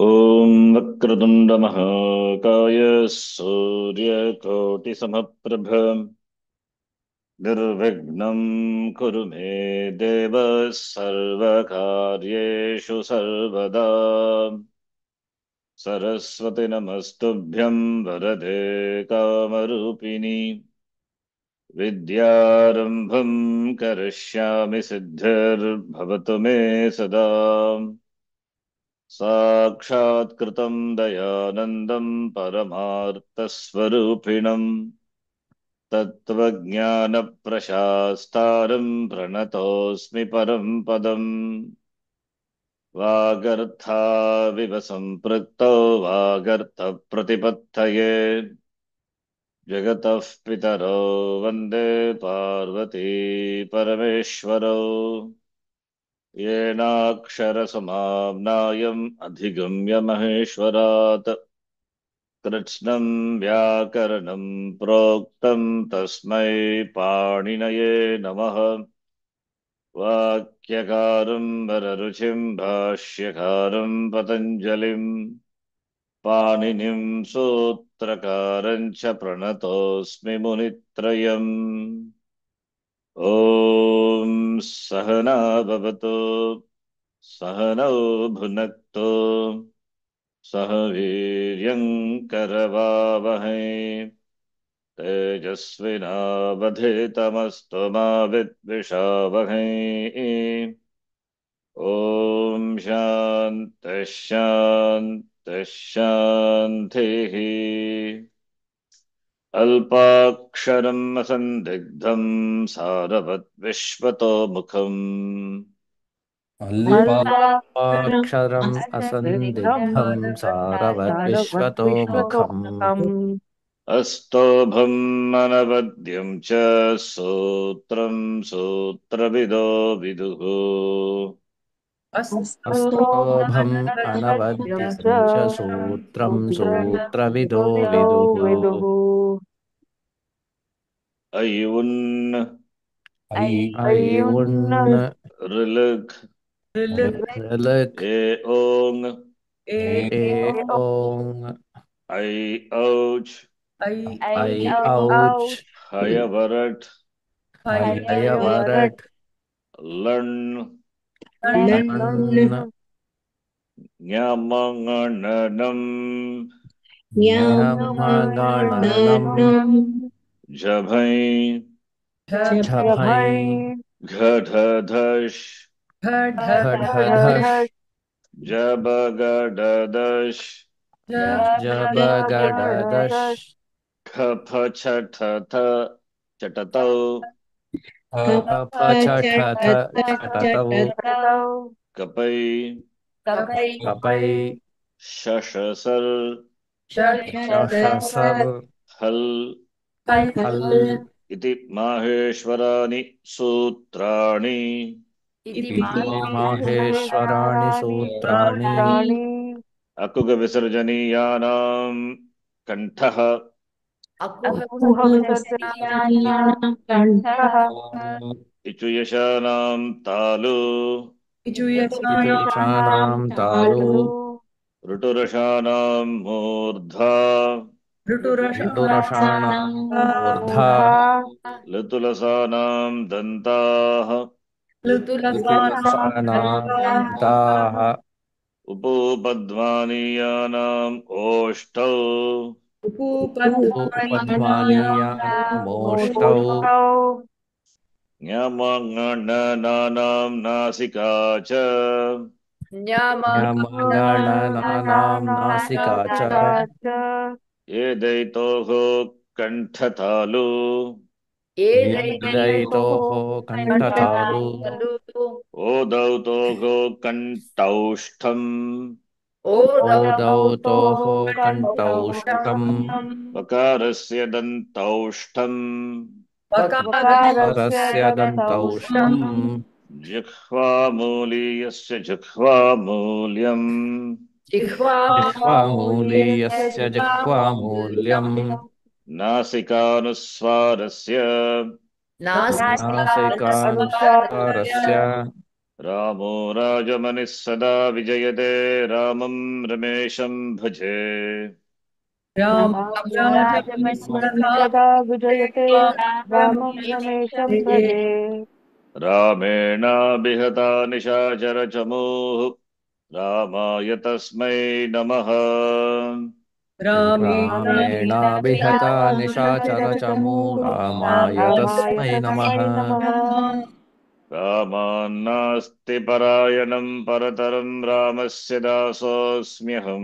ॐ वक्रतुण्डमहाकाय सूर्यकोटिसमप्रभ निर्विघ्नं कुरु मे देव सर्वकार्येषु सर्वदा। सरस्वति नमस्तुभ्यं वरदे कामरूपिणि विद्यारम्भं करिष्यामि सिद्धिर्भवतु मे सदा। साक्षात्कृतं दयानन्दं परमार्थस्वरूपिणं तत्त्वज्ञानप्रशास्तारं प्रणतोऽस्मि परं पदम्। वागर्थाविव सम्पृक्तौ वागर्थप्रतिपत्तये जगतः पितरौ वन्दे पार्वती परमेश्वरौ। येनाक्षरसमाम्नायम् अधिगम्य महेश्वरात् कृत्स्नं व्याकरणं प्रोक्तं तस्मै पाणिनये नमः। वाक्यकारं वररुचिं भाष्यकारं पतञ्जलिं पाणिनिं सूत्रकारं च प्रणतोऽस्मि मुनित्रयम्। ॐ सहना भवतु सहनौ भुनक्तु सह वीर्यं करवावहै तेजस्विनावधीतमस्तु मा विद्विषावहै। ॐ शान्तिः शान्तिः शान्तिः। अल्पाक्षरम् असन्दिग्धं सारवद्विश्वतोमुखम् अल्पाक्षरम् असन्दिग्धं सारवद्विश्वतोमुखम् अस्तोभम् अनवद्यं च सूत्रं सूत्रविदो विदुः। अस्तोभम् अनवद्यं च सूत्रं सूत्रविदो विदुः। ऐ उन् ऐ उन् ऋलृघ् ऋलक् ए ओङ् ए ओङ् ऐ औच् ऐ औच् हयवरट् हयवरट् लण् लण् ञमङणनम् ञमगणनम् झभञ् झभञ् घढधश् घढधश् जबगडदश् जबगडदश् खफछठथ चटतौ कपछठथ छटतौ कपै कपै शशसर् शशसर् हल् हल् इति माहेश्वराणि सूत्राणि इति माहेश्वराणि सूत्राणि अकुगविसर्जनीयानां कण्ठः अकुहविसर्जनीयानां कण्ठः इचुयशानां तालु इचुयशानां तालु ऋटुरषाणां मूर्धा ऋटुरषाणां ऊर्धा लृतुलसानां दन्ताः ऋतुलसानां दन्ताः उपोपध्मानीयानाम् ओष्ठौ उपपद्मानीयानामोष्टौ ञमङणनानां नासिका च ञमगणनानां नासिका च एदैतोः कण्ठतालु एदैतोः कण्ठतालु ओदौतोः कण्ठौष्ठम् ओदौतोः कण्ठौष्ठम् वकारस्य दन्तौष्ठम् वकारस्य दन्तौष्ठम् जिह्वामूलीयस्य जिह्वामूल्यम् जिह्वामूलीयस्य जिह्वामूल्यम् नासिकानुस्वारस्य नासिकानुस्वारस्य रामो राजमनिः सदा विजयते रामं रमेशं भजे रामराजमनिः विजयते रामं रमेशं भजे रामेणाभिहता निशाचरचमूः रामाय तस्मै नमः रामेणाभिहता निशाचरचमू रामाय तस्मै नमः रामान्नास्ति परायणं परतरं रामस्य दासोऽस्म्यहम्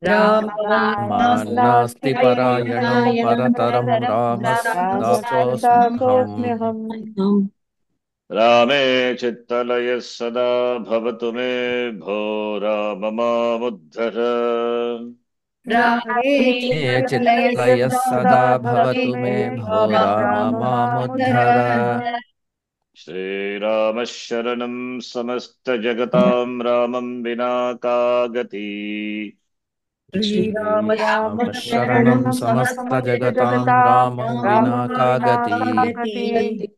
रामान्नास्ति परायणं परतरं रामस्य दासोऽस्म्यहम् रामे चित्तलयः सदा भवतु मे भो राम मामुद्धर मे चित्तलयः सदा भवतु मे भो राम मामुद्धर श्रीरामः शरणं समस्तजगतां रामं विना का गति श्रीरामः शरणं समस्तजगतां रामं विना का गति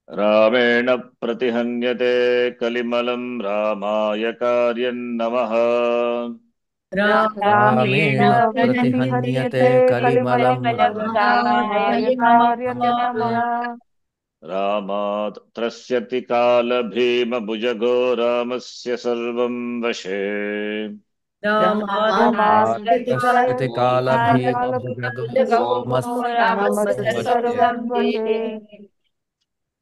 रामेण प्रतिहन्यते कलिमलं रामाय कार्यं नमः रामेण प्रतिहन्यते कलिमलं रामाय कार्यं नमः रामात् त्रस्यति कालभीमभुजगो रामस्य सर्वं वशे रामात् कालभीमभुजगो रामस्य सर्वं वशे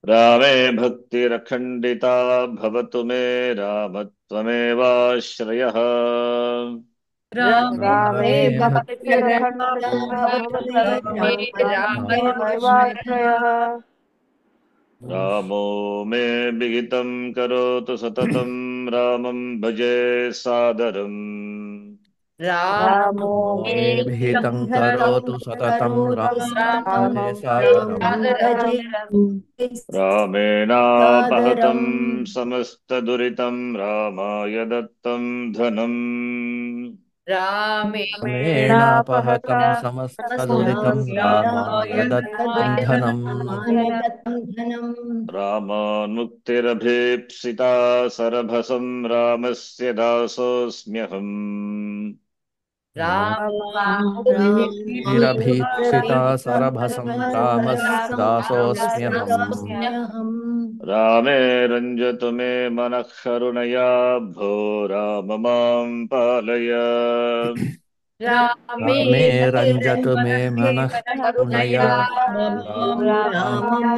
रामे भक्तिरखण्डिता भवतु मे राम त्वमेवाश्रयः रामे भक्तिरखण्डिता भवतु मे रामेवाश्रयः रामो मे विहितं करोतु सततं रामं भजे सादरम् रामो मे विहितं करोतु सततं रामं भजे सादरम् रामेणापहतं समस्तदुरितं रामाय दत्तं धनम् रामेणापहतं समस्तदुरितं रामाय दत्तं धनम् रामान्मुक्तिरभीप्सिता सरभसं रामस्य दासोऽस्म्यहम् रामभीप्सिता सरभसं रामस्य दासोऽस्म्यहम् रामे रञ्जतु मे मनः करुणया भो राम मां पालय रामे रञ्जतु मे मनः करुणया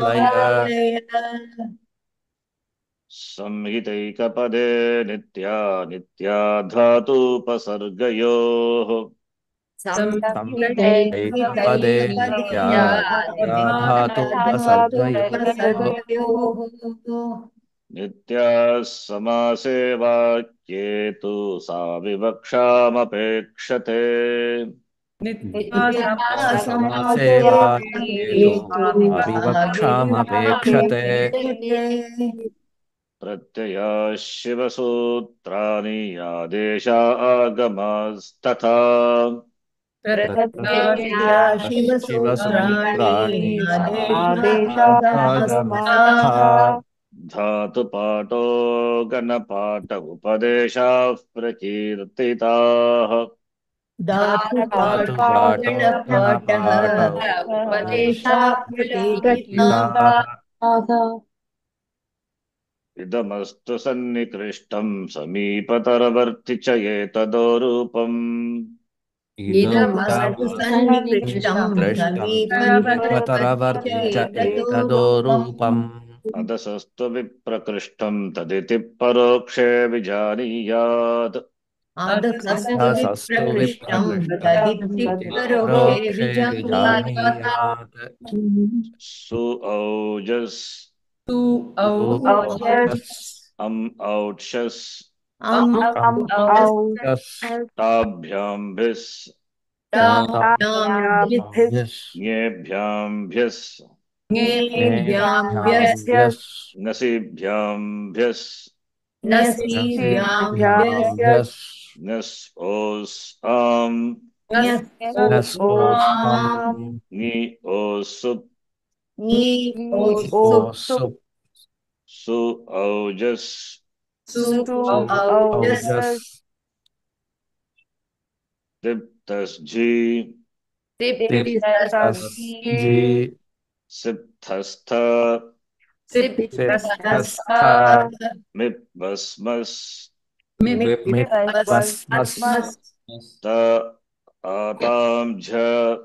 पालय संहितैकपदे नित्या नित्या धातुपसर्गयोः संहितैकपदे नित्या धातुपसर्गयोः नित्याः समासे वाक्ये तु सा विवक्षामपेक्षते समासे वाक्ये अविवक्षामपेक्षते प्रत्यया शिवसूत्राणि आदेशा आगमास्तथा शिवसूत्राणि आदेशागमस्तथा धातुपाठो गणपाठ उपदेशाः प्रकीर्तिताः धातुपाठो गणपाठ उपदेशाः इदमस्तु सन्निकृष्टं समीपतरवर्ति च एतदोरूपम् इदमस्तु सन्निकृष्टं समीपतरवर्ति च एतदोरूपम् अदसस्तु विप्रकृष्टं तदिति परोक्षे विजानीयात् अधसस्तु विप्रकृष्टं तदिति परोक्षे विजानीयात् सुऔजस् औक्षस् ताभ्याम्भिस् ज्ञेभ्याम्भ्यस् नसीभ्याम्भ्यस् नस् ओस् आम् नि ओसुप् Su aujas. Su Aujas. aujas. Diptasji. Diptasji. Sipthastha. Sipthastha. Mibhasmas. Mibhasmas. Ta atamjha.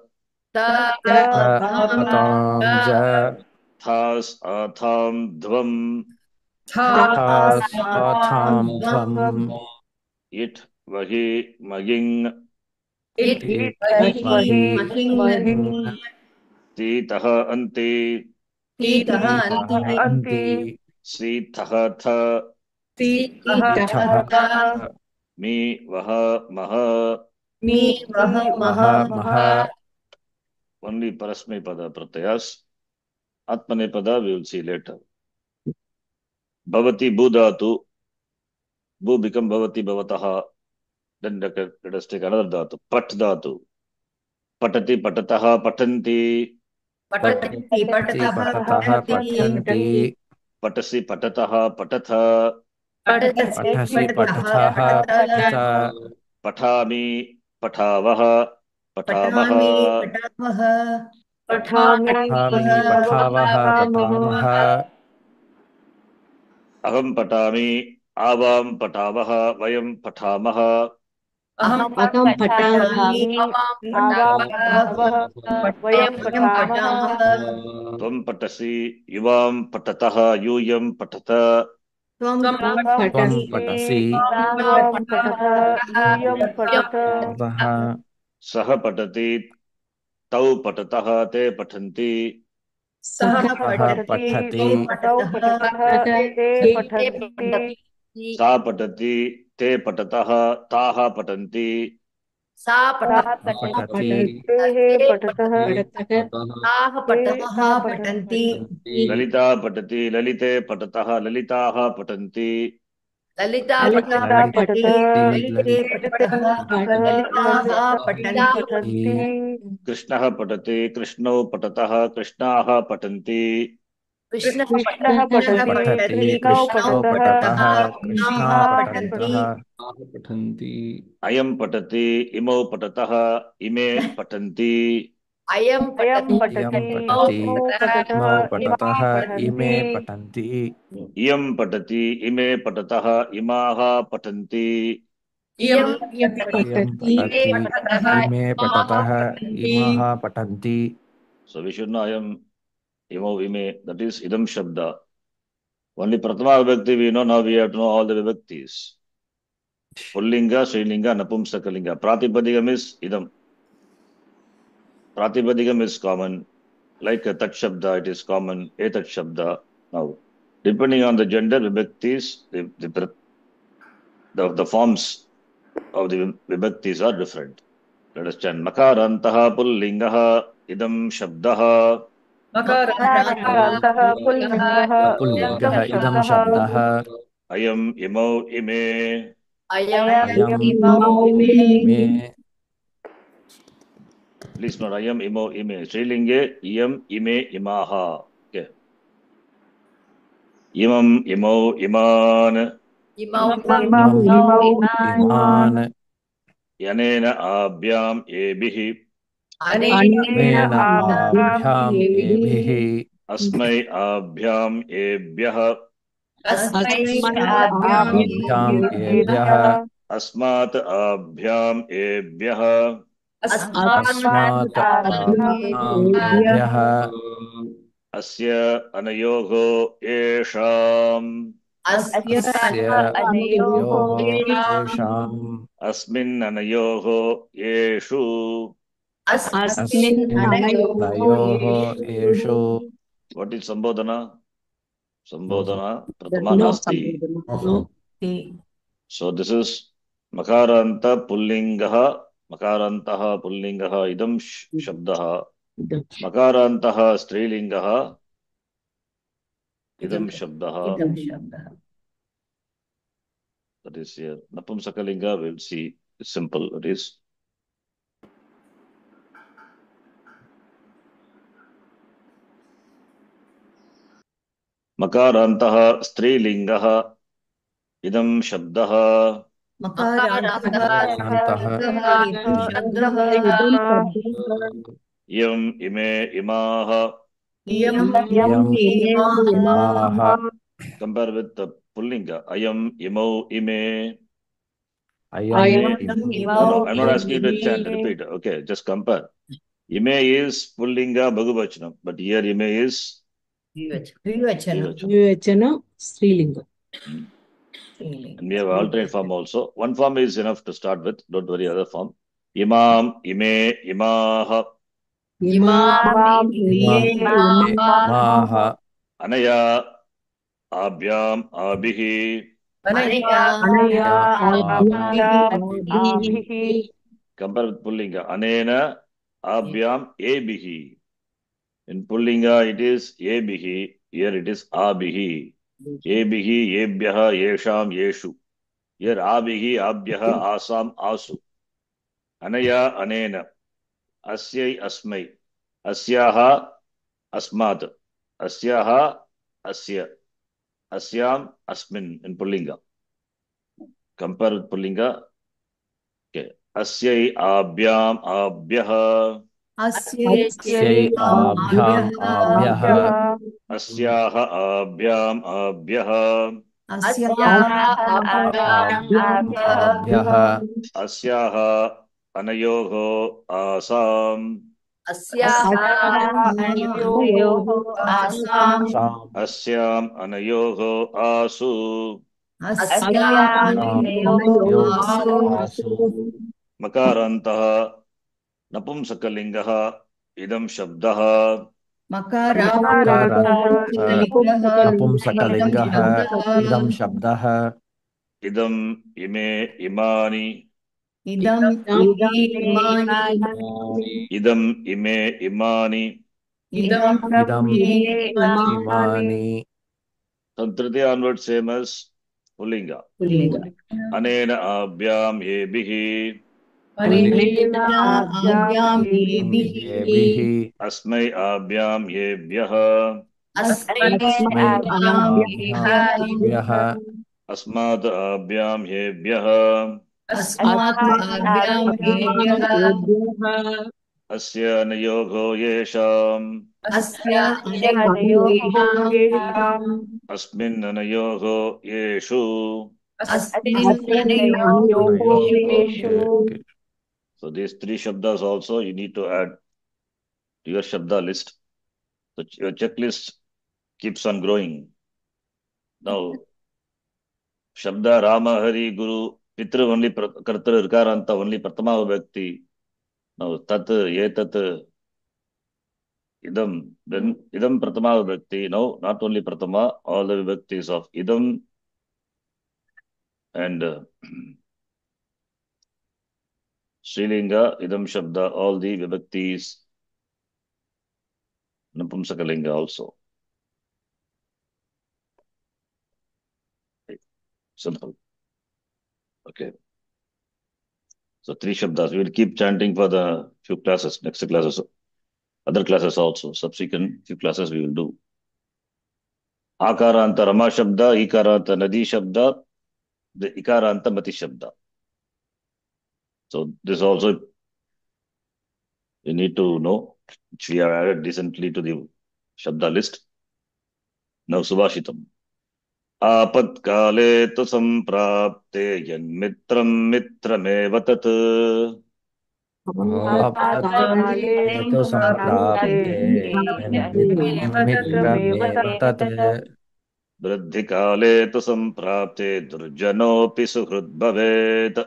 Atamja. Thas atham dhvam. Thas atham dhvam. It vahi maging. It Vahi mahing. Titaha anti. Anti. Sritaha tha. Itaha. Mi vaha maha. Maha. Maha. Only Parasmay Pada Pratyas. Atmanepada we will see later. Bhavati Bhudatu. Bhu become Bhavati Bhavataha. Then let us take another dhatu. Pat dhatu. Patati patataha patanti. Patataha patanti. Patasi patataha patatha. Patasi patataha patata. Pathami patavaha patamaha. Pathami Patavaha patamaha. Aham patami. Avam patavaha. Vayam patamaha. Aham patami. Avam patavah. Vayam patamaha. Tvam patasi. Yuvam patataha. Yuyam patata. Tvam Tvam patasi. patasi. Yuvam patata. Yuyam patata. Patataha. Saha patati. Tau patataha. Te patanti. Saha Saha patati. patati. Tau patataha. Te patanti. Sa patati. Te patataha. Taha patanti. Sa Patati. Te patataha. Te ha patanti. Lalita patati. Lalite patataha. Lalitaha patanti. Lalita Lalita patata. lalite Lalitaha patanti. Krishnaha patati. Krishnau patataha. Krishnaha patanti. Krishnaha patati. patati. Krishnau Krishno patataha. patataha. Krishna Krishnaha patataha. Ayam patati. Imau patataha. Ime patanti. Ayam Yam patati. patati. Imau patataha. Mau Ima patataha. Ime patanti. patanti. Iyam patati. Ime patataha. Imaha patanti. Iyam Yam patati. patati. Ime patataha. Imaha patanti. So we should know ayam, imau, ime. That is idam shabda. Only Prathama Vibhakti we know. Now we have to know all the Vibhaktis. Pullinga, Srilinga, Napumsakalinga. Pratipadikam is idam. Pratipadikam is common. Like a Tat Shabda, it is common. Etat Shabda. Now, depending on the gender, Vibhaktis, the forms of the Vibhaktis are different. Let us chant. Makarantaha Pullingaha idam Shabdaha. Makarantaha pullingaha. Pullingaha idam Shabdaha. shabdaha. Ayam imau ime. Ayam Ayam imau ime. Please note ayam imau ime. Srilinge iyam ime imaha. Okay. Imam imau iman. imau Iman. Yanena abhyam ebihi. Nena abhyam ebhihi. Asmai abhyam ebhyah. Abhyam ebhyah. Asmat abhyam ebhyah. Asmat abhyam ebhyah. Asya anayoho esham. Asya anayoho yesham. Asmin anayoho yeshu. Asmin anayoho yeshu. What is Sambodhana? Sambodhana Prathama Nasti. So this is Makaranta Pullingaha. Makarantaha Pullingaha idam Shabdaha. Makarantaha Strilingaha idam Shabdaha. That is here. Napumsakalinga we'll see. It's simple. It is. मकारान्तः स्त्रीलिङ्गः इदं शब्दः मकारान्तः मकारान्तः शब्दः इयम् इमे इमाः इयम् इयम् इमाः इमाः compare with the pullinga ayam imau ime. अयम् No, I'm not asking you to इमे chant, repeat. Okay, just compare. Ime is pullinga bhagavachanam, but here ime is द्विवचनं द्विवचन स्त्रीलिंग and we have alternate form also. One form is enough to start with, don't worry other form. Imam ime imaha इमाम् इमाः anaya abhyam abhihi. अनया अनया आभ्याभिः Compare with pullinga anena abhyam ebihi. In pullinga it is ebihi, here it is abihi. Ebihi ebhyaha yesham yeshu. Here abihi abhyaha asam asu. Anaya anena. Asyai asmai. Asyaha asmat. Asyaha asya. Asyam asmin in pullinga. Compare with pullinga. Okay. Asyai abhyam abhyaha. अस्यै आभ्याम् आभ्यः Asyaha abhyam abhyaha. आभ्यः Asyaha anayoho asam. Saam Asyam anayoho asu. आसु मकारन्तः नपुंसकलिङ्गः इदं शब्दः नपुंसकलिङ्गः इदं शब्दः इदम् इमे इमानि इदम् इदम् इमे इमानि. इदम् इमानि From Tritiya onwards same as Pullinga. Anena abhyam yebihi. येभिः Asmai abhyam yebyah. अस्मैभ्यः Asmad abhyam yebyah. Asya nayogo yesham. Asmin anayogo yeshu. So these three shabdas also you need to add to your shabda list. So your checklist keeps on growing. Now, shabda Rama, Hari, Guru, Pitru only Kartar, Karanta only Pratama Vibhakti. Now, Tat, Yetat, Idam, then Idam Pratama Vibhakti. No, not only Pratama, all the Vibhaktis of Idam and Srilinga, Idam Shabda, all the Vibhaktis, Napumsakalinga also. Simple. Okay. So three shabdas. We will keep chanting for the few classes, next classes, other classes also. Subsequent few classes we will do. Akaranta Rama Shabda, Ikaranta Nadi Shabda, the Ikaranta Mati Shabda. So this also you need to know, which we have added decently to the Shabda list. Now Subhashitam. आपत्काले तु सम्प्राप्ते यन्मित्रं मित्रमेव तत् हेतु सम्प्राप्ते मित्रमेव तत् वृद्धिकाले तु सम्प्राप्ते दुर्जनोऽपि सुहृद् भवेत्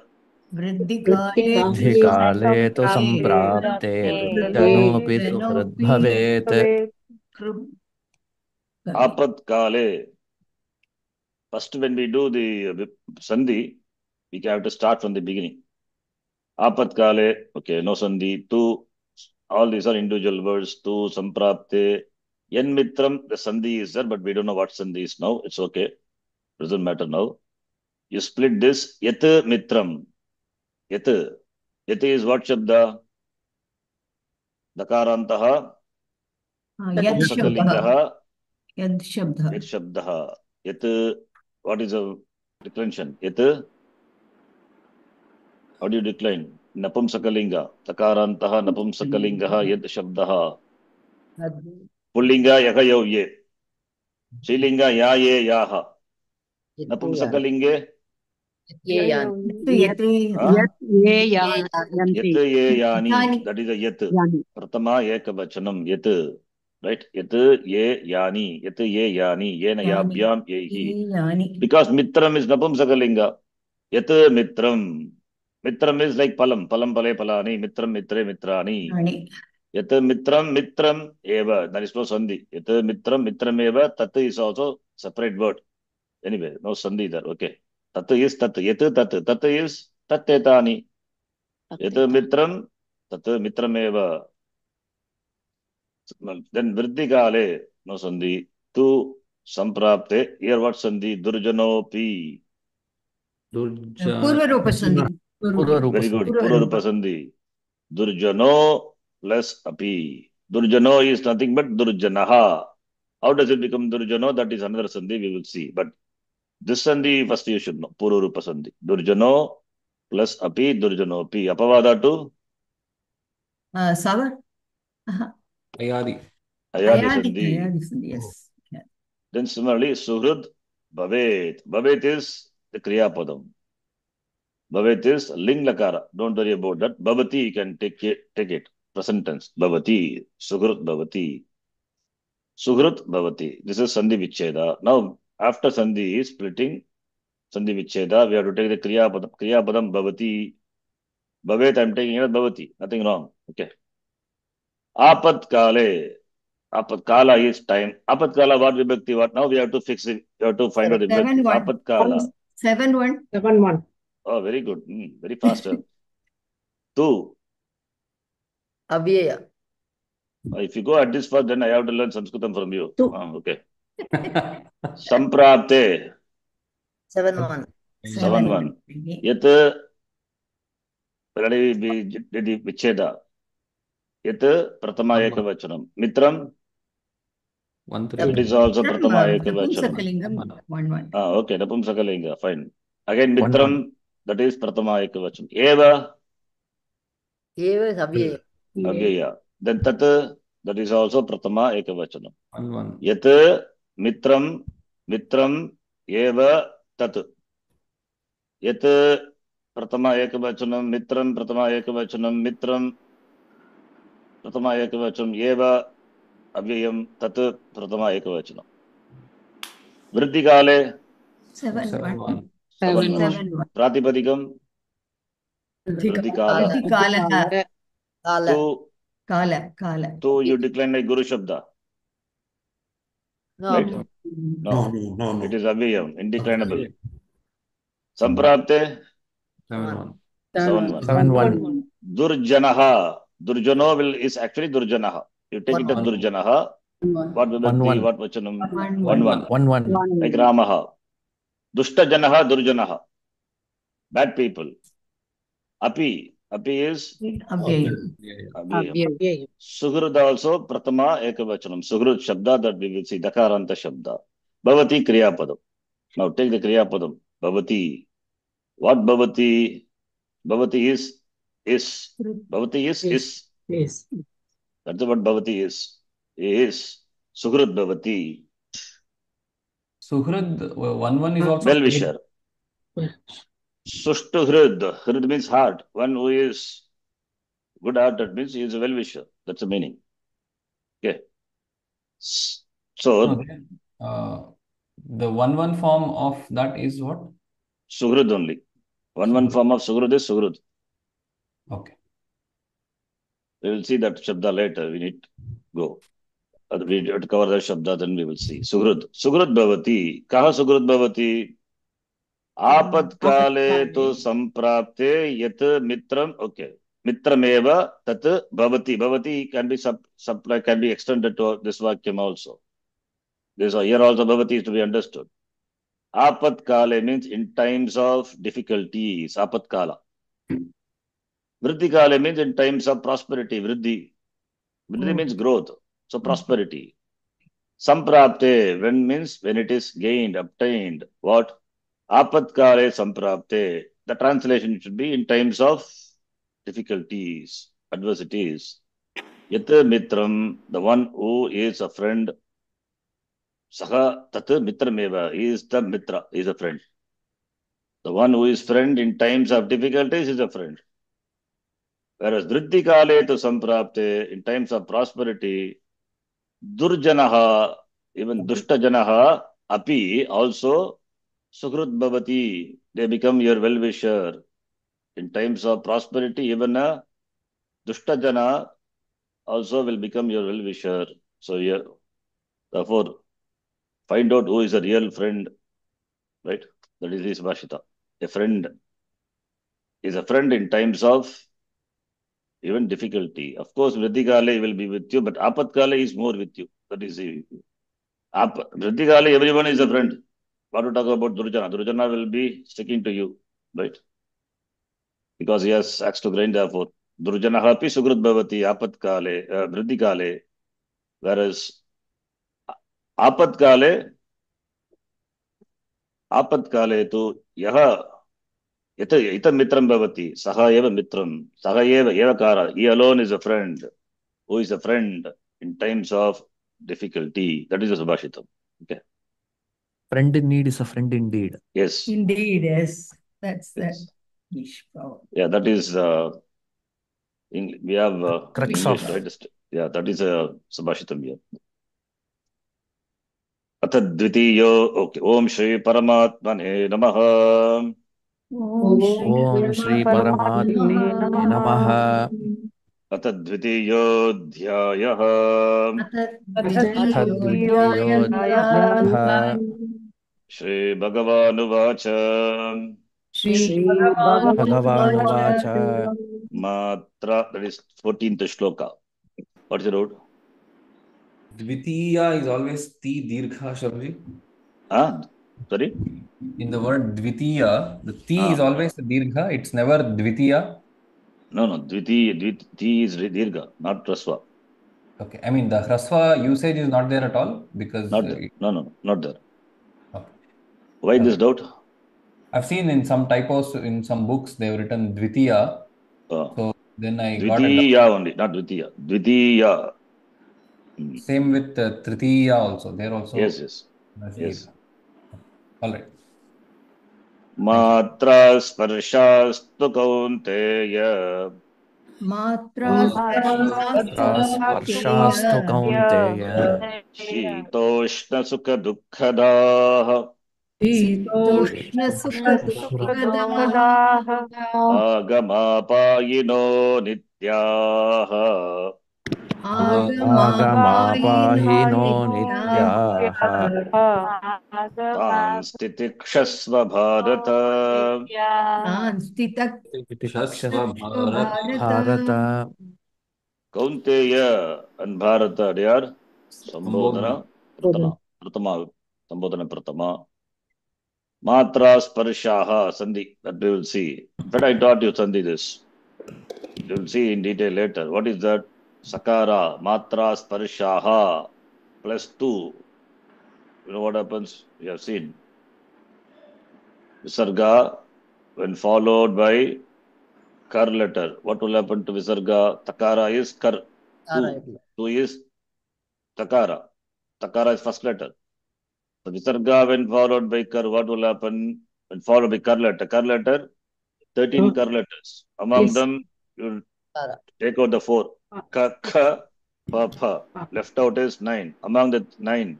वृद्धिकाले तु सम्प्राप्ते दुर्जनोऽपि सुहृद् भवेत् आपत्काले. First, when we do the sandhi, we have to start from the beginning. Apatkale, okay, no sandhi. Tu, all these are individual words. Tu, samprapte. Yan mitram, the sandhi is there, but we don't know what sandhi is now. It's okay. Doesn't matter now. You split this. Yat mitram. Yat. Yat is what shabda? Dakarantaha. Napumsakalingaha. यद् शब्दः यत् शब्दः यत् what is the declension यत् how do you decline नपुंसकलिंग तकारान्तः नपुंसकलिंगः यत् शब्दः pulling यः यौ ये श्रीलिंग या ये याः नपुंसकलिंगे ये यानि यत् यत् ये यानि यानि that is a यत् प्रथमा एकवचनं यत् right यत् ये यानि यत् ये यानि येन यानि याभ्यां यैः ये यानि because mitram is napumsakalinga yat mitram is like palam pale palani mitram mitre mitrani यानि yat mitram eva there is no sandhi yat mitram eva tat is also separate word anyway no sandhi there okay tat is tat yat tat is tat etani yat mitram eva then vriddhi kale no sandhi tu संप्राप्ते here what sandhi durjanopi पूर्वरूपसन्धि very good Purvarupa. purvarupa sandhi durjano plus api durjano is nothing but durjanaha how does it become durjano that is another sandhi we will see but this sandhi first you should know purvarupa sandhi durjano plus api durjanopi apavada to सव Ayadi. ayadi sandhi अयादि सन्धि yes then similarly suhrud bhavet is the kriya padam bhavet is ling lakara don't worry about that bhavati you can take it present tense bhavati suhrut bhavati this is sandhi vicheda now after sandhi is splitting sandhi vicheda we have to take the kriya padam bhavati bhavet I'm taking it as bhavati nothing wrong okay apat kala is time apat kala what vibhakti what now we have to fix it we have to find out the vibhakti apat kala 7-1 7-1. oh very good very fast tu अव्यय if you go at this first then I have to learn sanskritam from you Tu. okay samprapte 7-1 7-1 yat already vicheda yat pratama ekavachanam mitram 1-3. it is also pratama ekavachanam नपुंसकलिङ्गं 1-1 okay napumsakalinga fine again 1-1. mitram that is pratama ekavachanam eva एव अव्यय avyaya then tat that is also pratama ekavachanam 1-1. yat mitram eva tat yat pratama ekavachanam mitram pratama ekavachanam mitram pratama ekavachanam eva avyayam tat pratama ekavachanam vriddhi kale 7-1 7-1. pratipadikam vriddhi kala कालः tu काल tu you decline like guru shabda right no it is avyayam indeclinable samprapte 7-1. 7-1 7-1. durjanaha durjano will is actually durjanaha you take it as 1-1 durjanaha what vibhakti 1-1. what vachanam 1-1 1-1. like ramaha dushta janaha durjanaha bad people api is अव्यय avyayam suhrud also pratama ekavachanam suhrud shabda that we will see dakaranta shabda bhavati kriya padam now take the kriya padam bhavati what bhavati is bhavati is Yes. that's what bhavati is suhrud bhavati Suhrud 1-1 is also well wisher sushtu hrid means heart one who is good heart that means he is a well wisher that's the meaning okay so No, the 1-1 form of that is what? suhrud only one form of suhrud is suhrud Okay. we will see that shabda later we need to go we have to cover the shabda then we will see suhrud bhavati kaha suhrud bhavati apat kale tu samprapte yat mitram okay mitrameva tat bhavati can be can be extended to this vakyam also this here also bhavati is to be understood apat kale means in times of difficulties apat kala vriddhi kale means in times of prosperity vriddhi means growth so prosperity Samprapte, when means when it is gained, obtained. What? Apatkale samprapte. The translation should be in times of difficulties, adversities. Yat mitram, the one who is a friend. Saha tat mitrameva, he is the mitra, he is a friend. The one who is friend in times of difficulties is a friend. Whereas Dhritti Kale to Samprapte, in times of prosperity, Durjanaha, even Dushtajanaha, Api, also Sukrut Bhavati, they become your well-wisher. In times of prosperity, even a Dushtajana also will become your well-wisher. So, yeah, therefore, find out who is a real friend, right? That is his Bhashita. A friend is a friend in times of even difficulty. Of course, Vridhikale will be with you, but Apatkale is more with you. That is the Vridhikale, everyone is a friend. What to talk about Durjana? Durjana will be sticking to you, right? Because he has axe to grind, therefore. Durjana hapi Sugrut Bhavati, Apatkale, Vridhikale. Whereas Apatkale tu Yaha Ita Mitram Bhavati, Saha Eva Mitram, Saha Eva Evakara. He alone is a friend. Who is a friend in times of difficulty. That is the Subhashitam. Okay. Friend in need is a friend indeed. Yes. Indeed, yes. That's the Yes. English power. Yeah, that is we have Crux English, of right? Yeah, that is a Subhashitam here. अथ द्वितीयो okay ओम श्री परमात्मने नमः Om Om Shri Paramatmane Namaha. अथ द्वितीयोऽध्यायः Tadvitiyodhyayah. Shri भगवानुवाच Bhagavanuvacha. मात्रा that is 14th shloka. What's the road? Dvitiya is always ti dirgha, Shabji. Sorry? In the word Dvitiya, the ti is always a dirgha. It's never Dvitiya. No, Dviti is Dirgha, not Rasva. Okay. I mean, the Hrasva usage is not there at all because. Not there. No, not there. Okay. Why this doubt? I've seen in some typos in some books they've written Dvitiya. So then I got a Dvitiya only, not Dvitiya. Dvitiya. Same with Tritiya also. They're also. Yes. All right. Matra sparshastu kaunteya. Matra Sparshastu kaunteya. Shitoshna sukha dukkhadah. Shitoshna sukha dukkhadah. Agamapayino nityaha. Agamapahino nityaha. Tan stitikshasva bharata. Tan stitikshasva Bharata. Kaunteya and Bharata, they are Sambodhana Pratama. Matra Sparshaha, Sandhi, that we will see. In fact, I taught you Sandhi this. You will see in detail later. What is that? Sakara, Matra Sparshaha, +2. You know what happens? We have seen. Visarga, when followed by Kar letter, what will happen to Visarga? Takara is Kar. Two is Takara. Takara is first letter. So Visarga, when followed by Kar, what will happen? When followed by Kar letter, 13 Kar letters. Among them, you take out the 4. Ka, Kha, Pa, Pha. Left out is 9. Among the 9,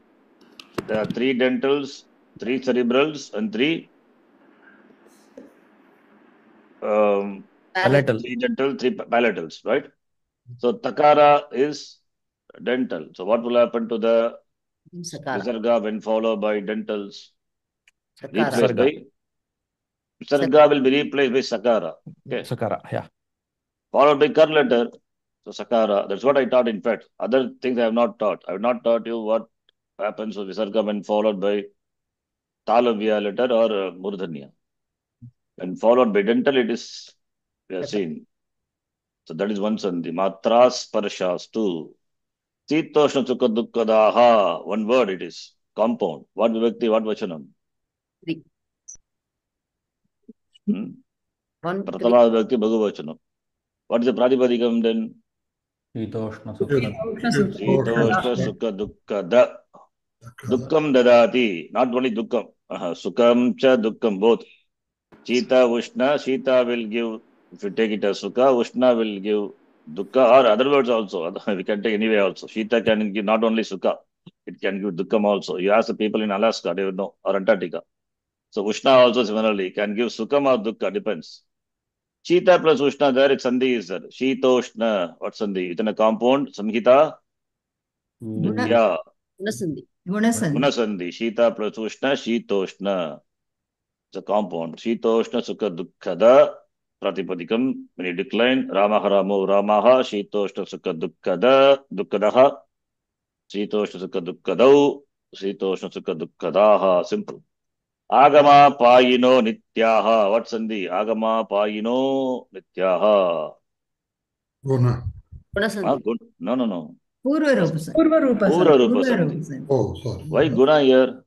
there are 3 dentals, 3 cerebrals, and 3 palatal. 3 dental, 3 palatals, right? So Takara is dental. So what will happen to the Visarga when followed by dentals? Replaced by Visarga will be replaced by Sakara. Okay. Sakara, yeah. Followed by Kar letter. So Sakara. That's what I taught, in fact. Other things I have not taught. I have not taught you what happens with Visarga when followed by Talavya letter or Murdhanya. When followed by dental, it is, we have seen. So that is one sandhi. Matras Sparshastu. Sitoshna Sukha Dukkadaha. One word it is. Compound. What vibhakti, what vachanam? Three. Prathama vibhakti Bhagavachanam. What is the Pratipadikam then? Shitoshna Sukha. Shitoshna Sukha Dukkada. Dukkam dadati. Not only dukkam. Sukham cha dukkam both. Chita Ushna. Shita will give, if you take it as Sukha, Ushna will give dukkha, or other words also. We can take anyway also. Shita can give not only Sukha, it can give dukkam also. You ask the people in Alaska, they will know, or Antarctica. So Ushna also similarly can give Sukham or dukkha, depends. Shita plus Ushna, there it's Sandhi is there. Shitoshna, what Sandhi? It's in a compound, Samhita, Nitya, Gunasandhi. Gunasandhi. Shita plus Ushna, Shitoshna. It's a compound. Shitoshna Sukha Dukkada. Pratipadikam. When you decline, Ramaha Ramo Ramaha. Shitoshna Sukha Dukkada. Dukkadaha. Shitoshna Sukha Dukkadau. Shitoshna Sukha Dukkadaha. Simple. Agama Payino Nityaha. What Sandhi? Agama Payino Nityaha. Guna. Gunasandhi. No. Purva Rupa Sandhi. Oh, sorry. Why Guna here?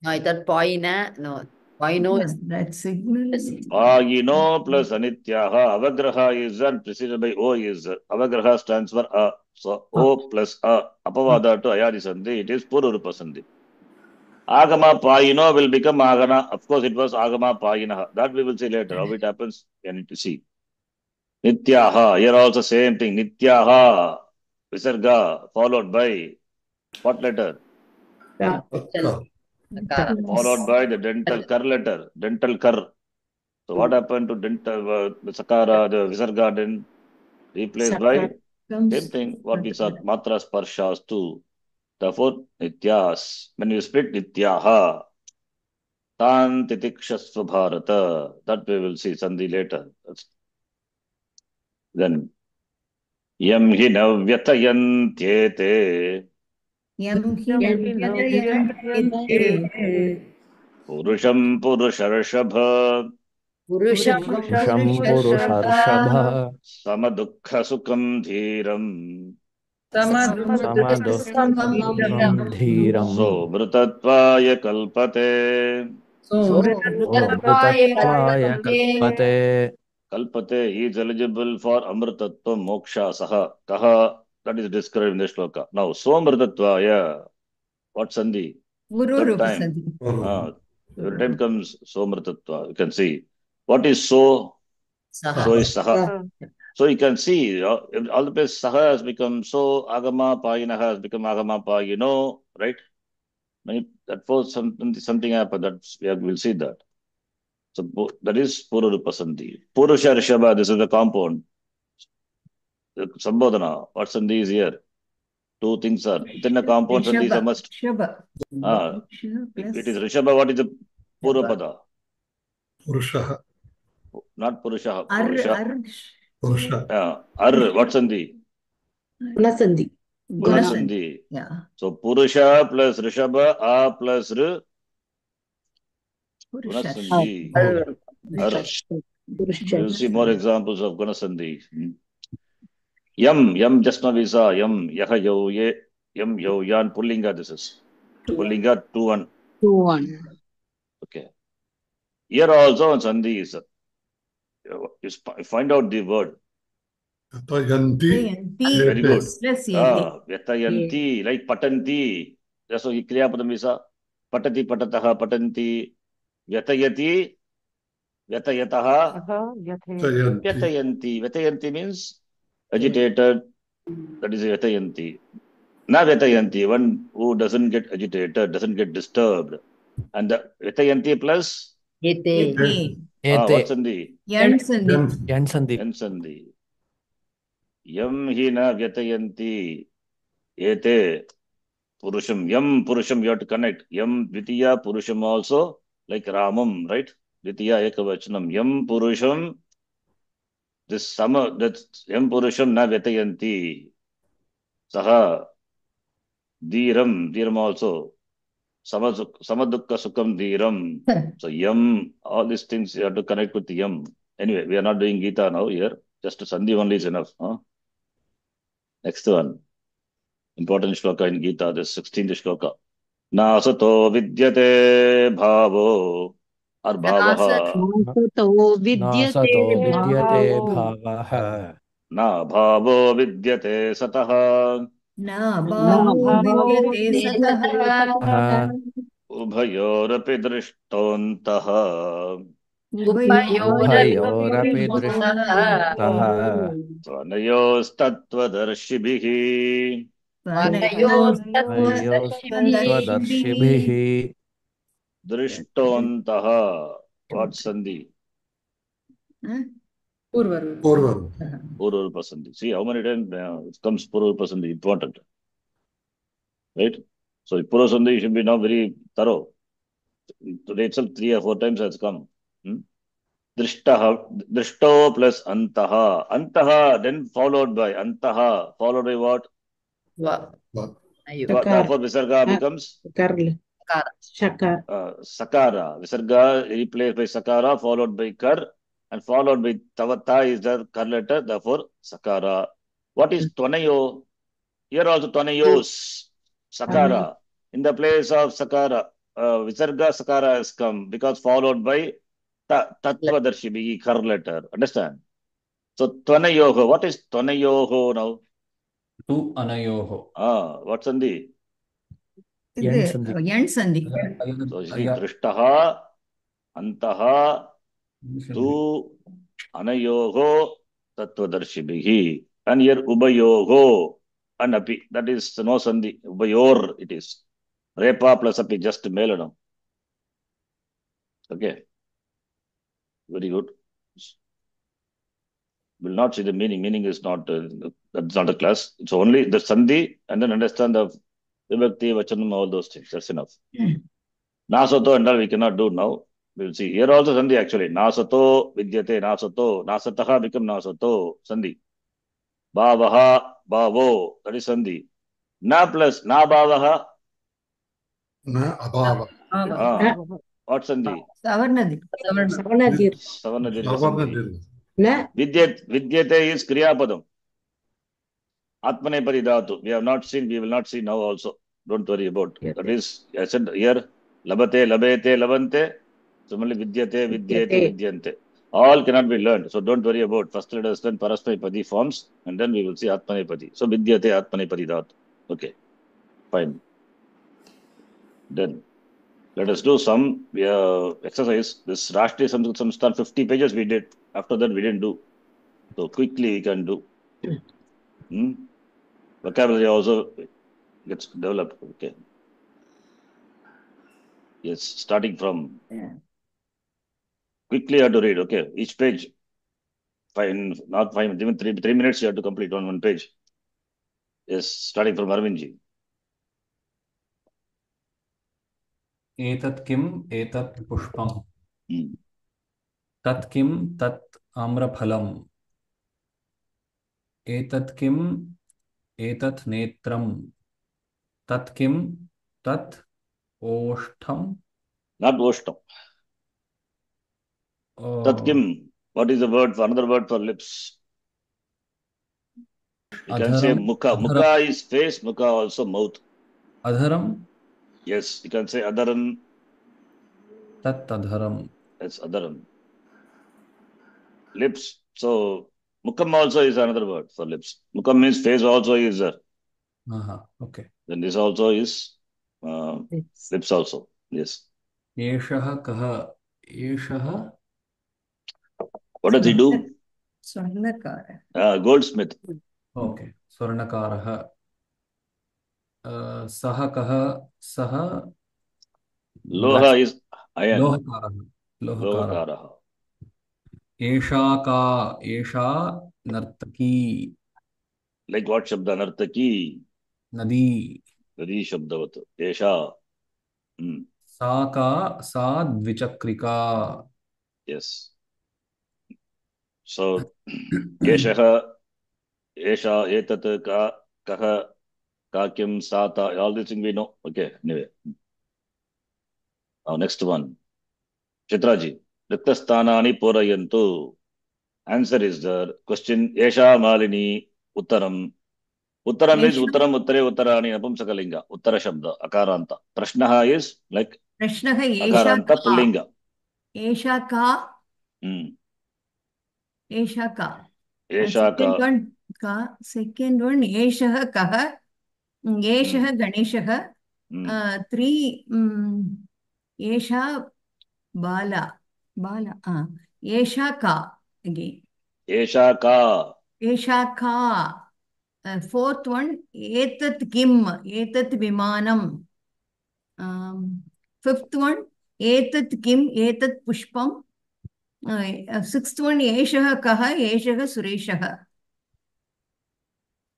No, I thought Paina. No. Paino is That's signal. Payino plus Anityaha. Avagraha is preceded by O is. Avagraha stands for A. So O plus A. Apavada to Ayadi Sandhi. It is Pururupa Sandhi. Agama Payino will become Agana. Of course, it was Agama Payinaha. That we will see later. How it happens, you need to see. Nityaha. Here also same thing. Nityaha. Visarga. Followed by what letter? Followed by the dental kar letter. Dental kar. So what happened to dental sakara, the visarga then replaced by same thing. What we saw matra sparshas too. Therefore nityas. When you split nityaha, tan titikshasva bharata. That we will see Sandhi later. Then yam hi navyatayantyete purusham purusharashabha Purusha. Purusharshava samadukha sukham dhiram Samadukham Dhiram so mrutatvaya kalpate. Mritatvaya Kalpate. Kalpate, he is eligible for amrtatva moksha saha. Kaha, that is described in the shloka. Now, so amrtatvaya, what sandhi? Third time. Every time comes so amrtatva. You can see. What is so? So is saha. So you can see, all the place saha has become so, agama payinaha has become agama payino, right? That was something happened. We'll see that. So that is Pururupa Sandhi. Purusha Rishabha, this is the compound. The Sambodhana, what Sandhi is here? Two things are. Within the compound Sandhi is a must. It is Rishabha, what is the Purvapada? Purusha. Not Purusha. Purusha. Ar, what Sandhi? Gunasandhi. Gunasandhi. Yeah. So Purusha plus Rishabha, A plus R. Gunasandhi. You will see more examples of Gunasandhi. Yam just now we saw yam, yaha yo ye, yam yo yan, Pullinga this is. Pullinga 2-1. 2-1. Okay. Here also on Sandhi is, you find out the word. Yatayanti. Very good. Yes. Yatayanti, like patanti. That's what Kriya Padam is. Patati patataha patanti. Yatayati. Yatayataha. Yatayanti. Yatayanti means agitated. That is Yatayanti. Na Yatayanti, one who doesn't get agitated, doesn't get disturbed. And the Yatayanti plus? Ete. What's Sandhi? Yan Sandhi. Yan Sandhi. Yan Sandhi. Yam hi na vyatayanti ete purusham. Yam purusham, you have to connect. Yam dvitiya purusham also, like Ramam, right? Dvitiya ekavachanam. Yam purusham, this summer, that's yam purusham na vyatayanti. Saha dhiram also. Samadukka sukham dhiram. So yam, all these things you have to connect with yam. Anyway, we are not doing Gita now here. Just Sandhi only is enough. Next one. Important shloka in Gita, this 16th shloka. Nasato vidyate bhavo or bhavaha. नासतो विद्यते नासतो विद्यते भावो भावः Na bhavo vidyate sataha. न न भावो भावो विद्यते विद्यते सतः सतः Ubhayorapi drishtantah. उभयोरपि उभयोरपि दृष्टः Tvanayostattvadarshibihi. तयोस्तत्त्वदर्शिभिः Drishtontaha. What sandhi? पूर्वरूप पूर्वरूप Purva sandhi. See how many times it comes Purva sandhi, important. Right? So Purva sandhi should be now very thorough. Today itself 3 or 4 times has come. Drishtaha, drishto plus antaha. Antaha then followed by antaha. Followed by what? Sakar. Therefore Visarga becomes Karl. Shakar. Sakara. Visarga replaced by Sakara, followed by Kar, and followed by Tavata is the Kar letter, therefore Sakara. What is Twanayo? Here also Twanayos. Sakara. In the place of Sakara, Visarga Sakara has come because followed by Tattvadarshibhi, Kar letter. Understand? So Twanayoho. What is Twanayoho now? Tu anayoho. What's Sandhi? இது எண் சந்தி So see, Drishtaha, Antaha, Tu, Anayoho, Tattvadarshibhihi. And here Ubayoho, Anapi. That is no Sandhi. Ubayor it is. Repa plus Api, just Melanam. Okay. Very good. Will not see the meaning. Meaning is not, that's not a class. It's only the Sandhi and then understand the Vibhakti, Vachanam, all those things. That's enough. Nasato and all we cannot do now. We will see. Here also Sandhi actually. Nasato, Vidyate, Nasato. Nasataha become Nasato. Sandhi. Bhavaha, Bhavo. That is Sandhi. Na plus Na Bhavaha. न अभाव What Sandhi? సవర్ణది Savanadhir. Savanadhirgha Sandhi. सवर्णदीर्घ Na. Vidyate is Kriyapadam. Atmanepadi Dhatu. We have not seen, we will not see now also. Don't worry about. That is, I said here, Labate, Labete, Labante. Similarly, Vidyate, Vidyate, Vidyante. All cannot be learned. So don't worry about. First let us learn Parasmapadi forms and then we will see Atmanepadi. So Vidyate, Atmanepadi Dhatu. Okay. Fine. Then let us do some exercise. This Rashtriya Sanskrit Samsthan 50 pages we did. After that we didn't do. So quickly we can do. Vocabulary also gets developed. Okay. Yes, starting from quickly you have to read. Okay. Each page, fine, not 5, even 3 minutes you have to complete on one page. Yes, starting from Arvindji. एतत् किम् एतत् पुष्पम् तत् किम् तत् आम्रफलम् एतत् किम् एतत् नेत्रम् तत् किम् तत् ओष्ठम् Not Oshtam. Tat kim. What is the word for another word for lips? You can say mukha. Mukha is face, mukha also mouth. Adharam? Yes, you can say adharam. Tat adharam. That's adharam. Lips. So mukham also is another word for lips. Mukham means face also is there. Okay. Then this also is lips also. Yes. Yeshaha kaha. Yeshaha. What does he do? Swarnakara. Goldsmith. Okay. Swarnakaraha. Saha kaha. Saha. Loha is iron. Lohakaraha. Lohakaraha. Esha ka. Esha nartaki. Like what shabda? Nartaki. Nadi. Nadi shabdavat. Esha. Sa ka. Sa dvichakrika. Yes. So, Eshaha, Esha, Etat, Ka, Kaha, Kakim, Sata, all these things we know. Okay, anyway. Now, next one. Chitraji. Riktasthanani Purayantu. Answer is there. Question. Esha Malini Uttaram. Uttaram is एषः uttaram, uttare, uttarani, napumsakalinga, uttara shabda, akaranta. Prashnaha is like प्रश्नः एषा akaranta, का pullinga. एषा का Hmm. एषा का Esha second ka. One का second one एषः कः एषः गणेशः त्री एषा बाला बाला एषा का अगेन Esha ka. एषा का फोर्थ वन एतत् किम् एतत् विमानम् फिफ्थ वन एतत् किम् एतत् पुष्पम् सिक्स्थ वन एषः कः एषः सुरेशः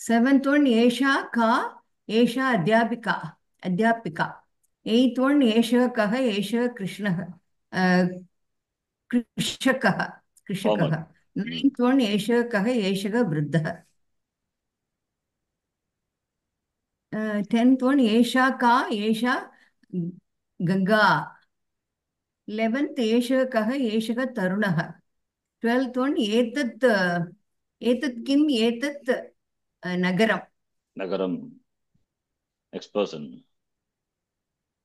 सेवेंथ वन एषा का एषा अध्यापिका अध्यापिका एट्थ वन एषः कः एषः कृष्णः कृषकः कृषकः Farmer. नाइन्थ वन एषः कः एषः वृद्धः टेन्थ वन एषा का एषा गंगा 11th एषः कः एषः तरुणः 12th वन एतत् एतत् किम् एतत् नगरम् Nagaram. Next person.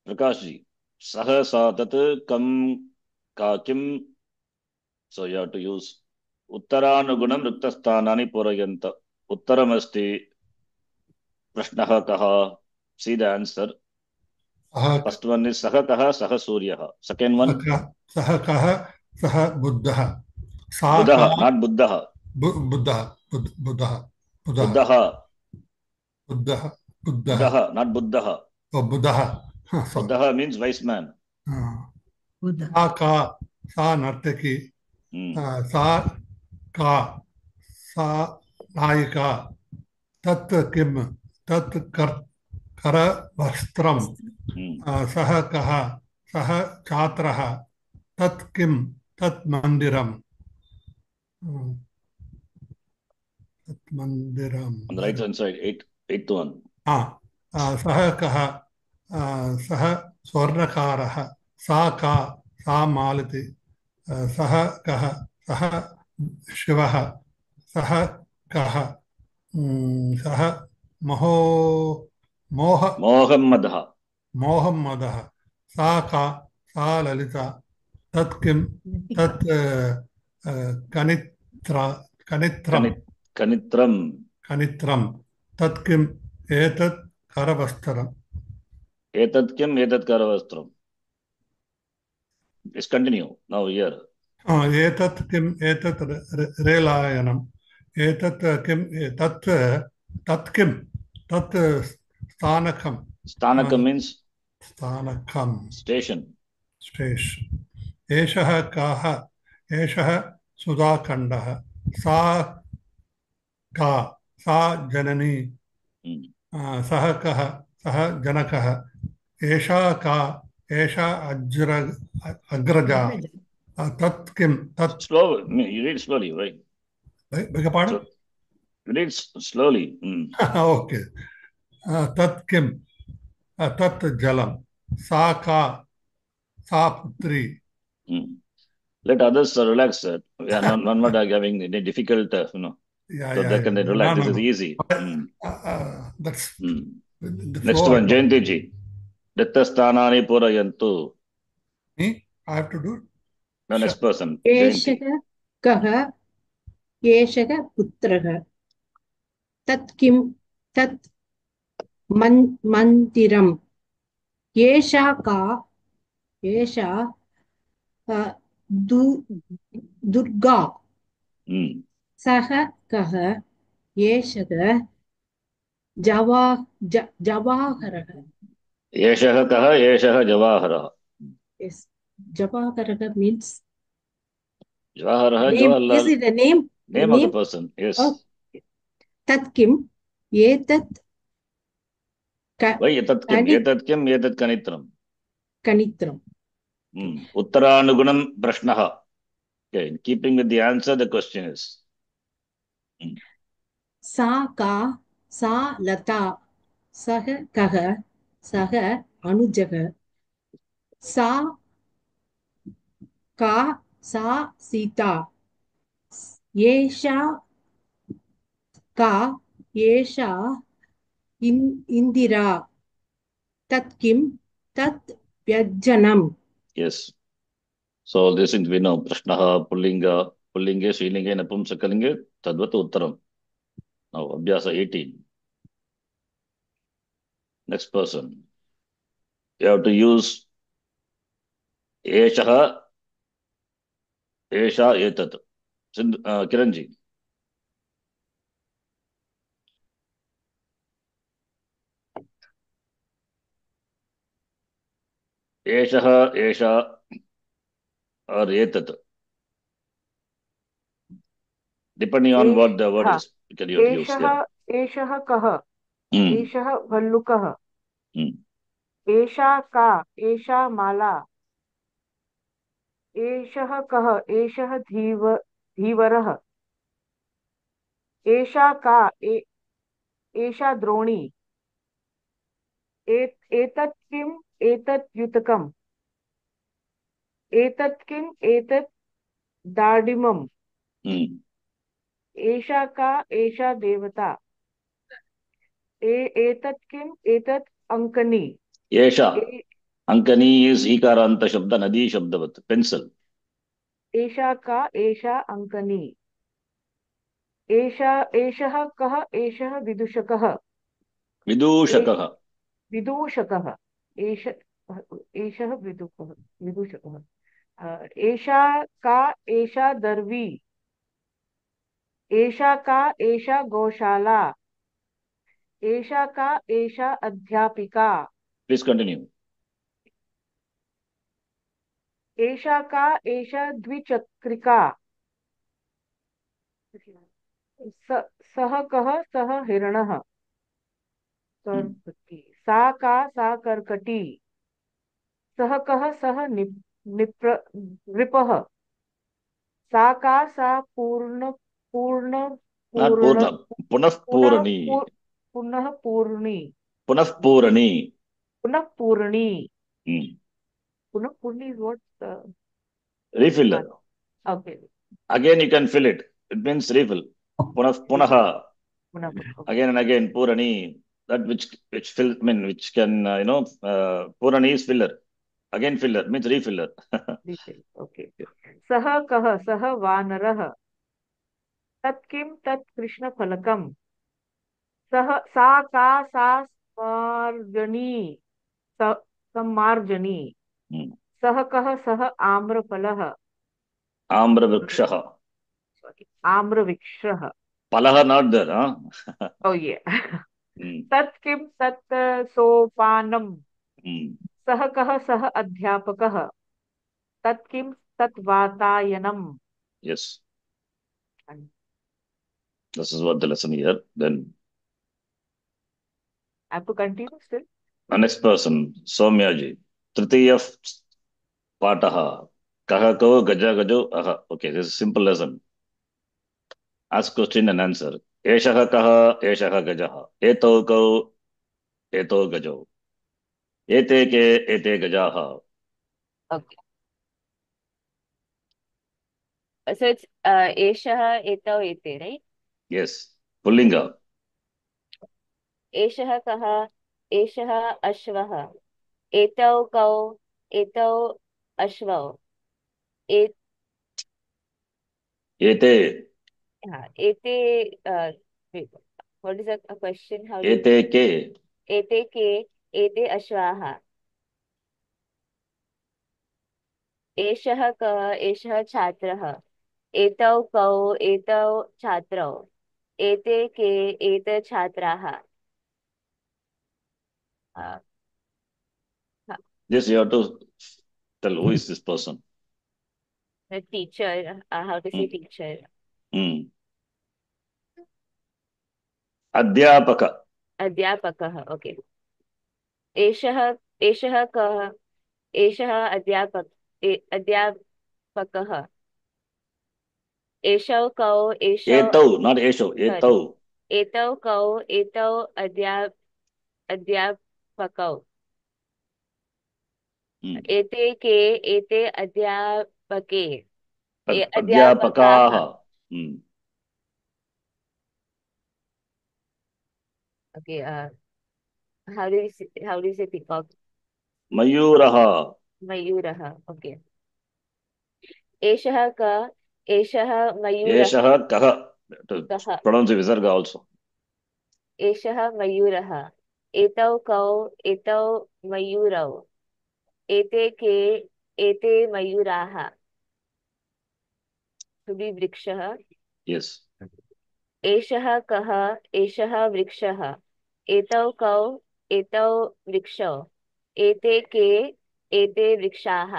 Prakash ji. Saha sa tat kam ka kim. So you have to use uttaranugunam riktasthanani purayanta. Uttaramasti. Prashnaha kaha. See the answer. सः First one is saha kaha, saha suryaha. Second one, सः कः सः बुद्धः सा का buddhaha, not buddhaha. बुद्धः बुद्धः बुद्धः Buddhaha, बुद्धः बुद्धः buddhaha, not buddhaha. बुद्धः sorry. Buddhaha means wise man. बुध सा का सा नर्तकी सा का सा नायिका तत् किं तत् करवस्त्रं सः कः सः छात्रः तत् किं तत् मन्दिरं तत् मन्दिरं On the right hand side, eighth one. सः कः सः स्वर्णकारः सा का सा मालती सः कः सः शिवः सः कः सः मोहम्मदः मोहम्मदः सा का सा ललिता तत् किं तत् कनित्रं तत् किम् एतत् करवस्त्रम् एतत् किम् एतत् करवस्त्रम्. Let's continue now here. एतत् किम् एतत् रेलायनम् एतत् किम् तत् तत् किम् तत् स्थानकम् स्थानकम् means स्थानकम् station. एषः कः एषः सुधाखण्डः सा का सा जननी सः कः सः जनकः एषा का एषा अग्रजा तत् किं तत् Slow, you read slowly, right? beg your pardon? You read slowly. Okay. तत् किं तत् जलं सा का सा पुत्री. Let others relax. We are not having any difficult, so they can relax. This is easy. That's next one, Jayanti ji. Riktasthanani purayantu. Me? I have to do it? No, next person. एषः कः एषः पुत्रः तत् किं तत् मन्दिरम् एषा का एषा दुर्गा सः कः एषः जवाहरः एषः कः एषः जवाहरः. Yes, Jawahara means Jawaharlal. name. Is it a name? Name of the person. Yes. Okay. Tat kim? Etat. Why etat kim? Etat kim? Etat kanitram. Kanitram. Uttaranugunam prashnaha. Okay. In keeping with the answer, the question is. Sa ka sa lata sah kah sah anujah sa का सा सीता एषा का एषा इन्दिरा तत् किं तत् व्यञ्जनम् Yes. So this is we know Prashnaha Pullinga Pullinge Srilinge Napumsakalinge Tadvat Uttaram. Now Abhyasa 18. Next person. You have to use Eshaha Esha Etat. Kiranji. Eshaha Esha or Etat. Depending on what the word is, you can use. Yeah. एषः कः Hmm. एषः भल्लुकः Hmm. एषा का एषा माला एषः कः एषः धीवरः एषा का एषा द्रोणी एतत् किम् एतत् युतकम् एतत् किम् एतत् दाडिमम् Hmm. एषा का एषा देवता एतत् किम् एतत् अङ्कनी Esha. Ankani is Ikaranta Shabda Nadi Shabdavat. Pencil. एषा का एषा अङ्कनी एषः कः एषः विदूषकः Vidushakaha. विदूषकः एषः विदूषकः एषा का एषा दर्वी एषा का एषा गौशाला एषा का एषा अध्यापिका Please continue. एषा का एषा द्विचक्रिका सः कः सः हिरणः कर्कटी सा का सा कर्कटी सः कः सः नृपः सा का सा पूर्ण पूर्ण Not पूर्ण Purna. Punah पुनः Purani. पुनः पूर्णी Punah Purani. पुनः पूर्णी Hmm. पुनः Poorni is what Refiller. okay Again you can fill it. It means refill. Punaha. पुनः Again and again Purani. That which fill. I mean which can Purani is filler. Again filler means refiller. okay सः कः सः वानरः तत् किं तत् कृष्णफलकम् सा का सा सम्मार्जनी Hmm. सः कः सः आम्रफलः Amravrikshaha. आम्रवृक्षः Palaha not there. Huh? oh yeah Hmm. तत् किं तत् सोपानम् Hmm. सः कः सः अध्यापकः तत् किं तत् वातायनम् Yes. This is what the lesson here. Then I have to continue still. the next person, Soumyaji. Tritiya Pataha. Kaha ko gaja gajo aha. Okay, this is a simple lesson. Ask question and answer. Eshaha kaha, eshaha gajaha. Eto ko, eto gajo. Ete ke, ete gajaha. Okay. So it's Eshaha, Etau, Ete, right? Yes. Pullinga. Eshaha Kaha, Eshaha Ashvaha. Etau Kau, Etau Ashvau. Ete, Ete. Ete, wait, what is a question? How do you Ete ke. Ete Ke, Ete Ashvaha. एषः कः एषः छात्रः एतौ कौ एतौ छात्रौ एते के एते छात्राः Yes, you have to tell who is this person. the teacher how to say teacher Hmm. Adhyapaka. अध्यापकः ओके एषः एषः कः एषः अध्यापकः एषौ कौ एषौ Etau, not esho. sorry Etau. एतौ कौ एतौ अध्यापकौ एते के एते अध्यापके अध्यापकाः Adhyapakaha. Okay how do you say peacock? Mayuraha. Mayuraha. Okay. Eshaha ka. Eshaha mayuraha. Eshaha kaha. To Kaha. pronounce the visarga also. Eshaha mayuraha. Etau kau. Etau mayurau. Ete ke. Ete mayuraha. To be vrikshaha. Yes. एषः कः एषः वृक्षः एतौ कौ एतौ वृक्षौ एते के एते वृक्षाः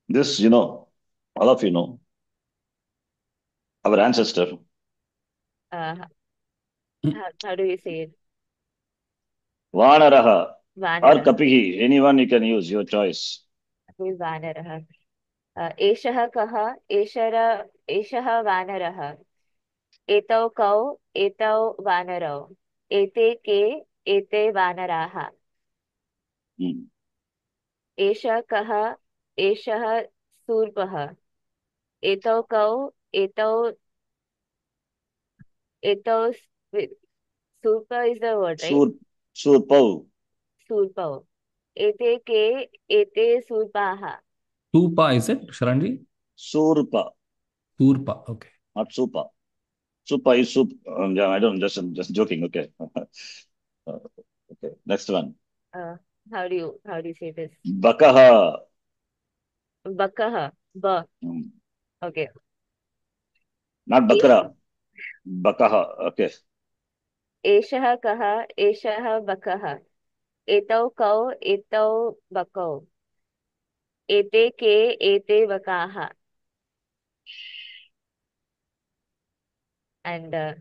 This, all of you know, our ancestor. how do you say it? Vanaraha or Vanarah. Kapihi. Anyone you can use, your choice. Vanarah. एषः कः एषः वानरः एतौ कौ एतौ वानरौ एते के एते वानराः एषः कः एषः सूर्पः एतौ कौ एतौ सूर्प is the word, right? Surpau. Surpau. एते के एते सूर्पाः. Supa, is it, Sharanji? Surpa. Surpa, okay. Not Supa. Supa is soup. Yeah, I'm just joking. Okay. Okay. Next one. How do you say this? Bakaha. Bakaha. Ba. Okay. Not Bakara. Bakaha. Okay. एषः कः एषः बकः एतौ कौ एतौ बकौ एते के एते बकाः. And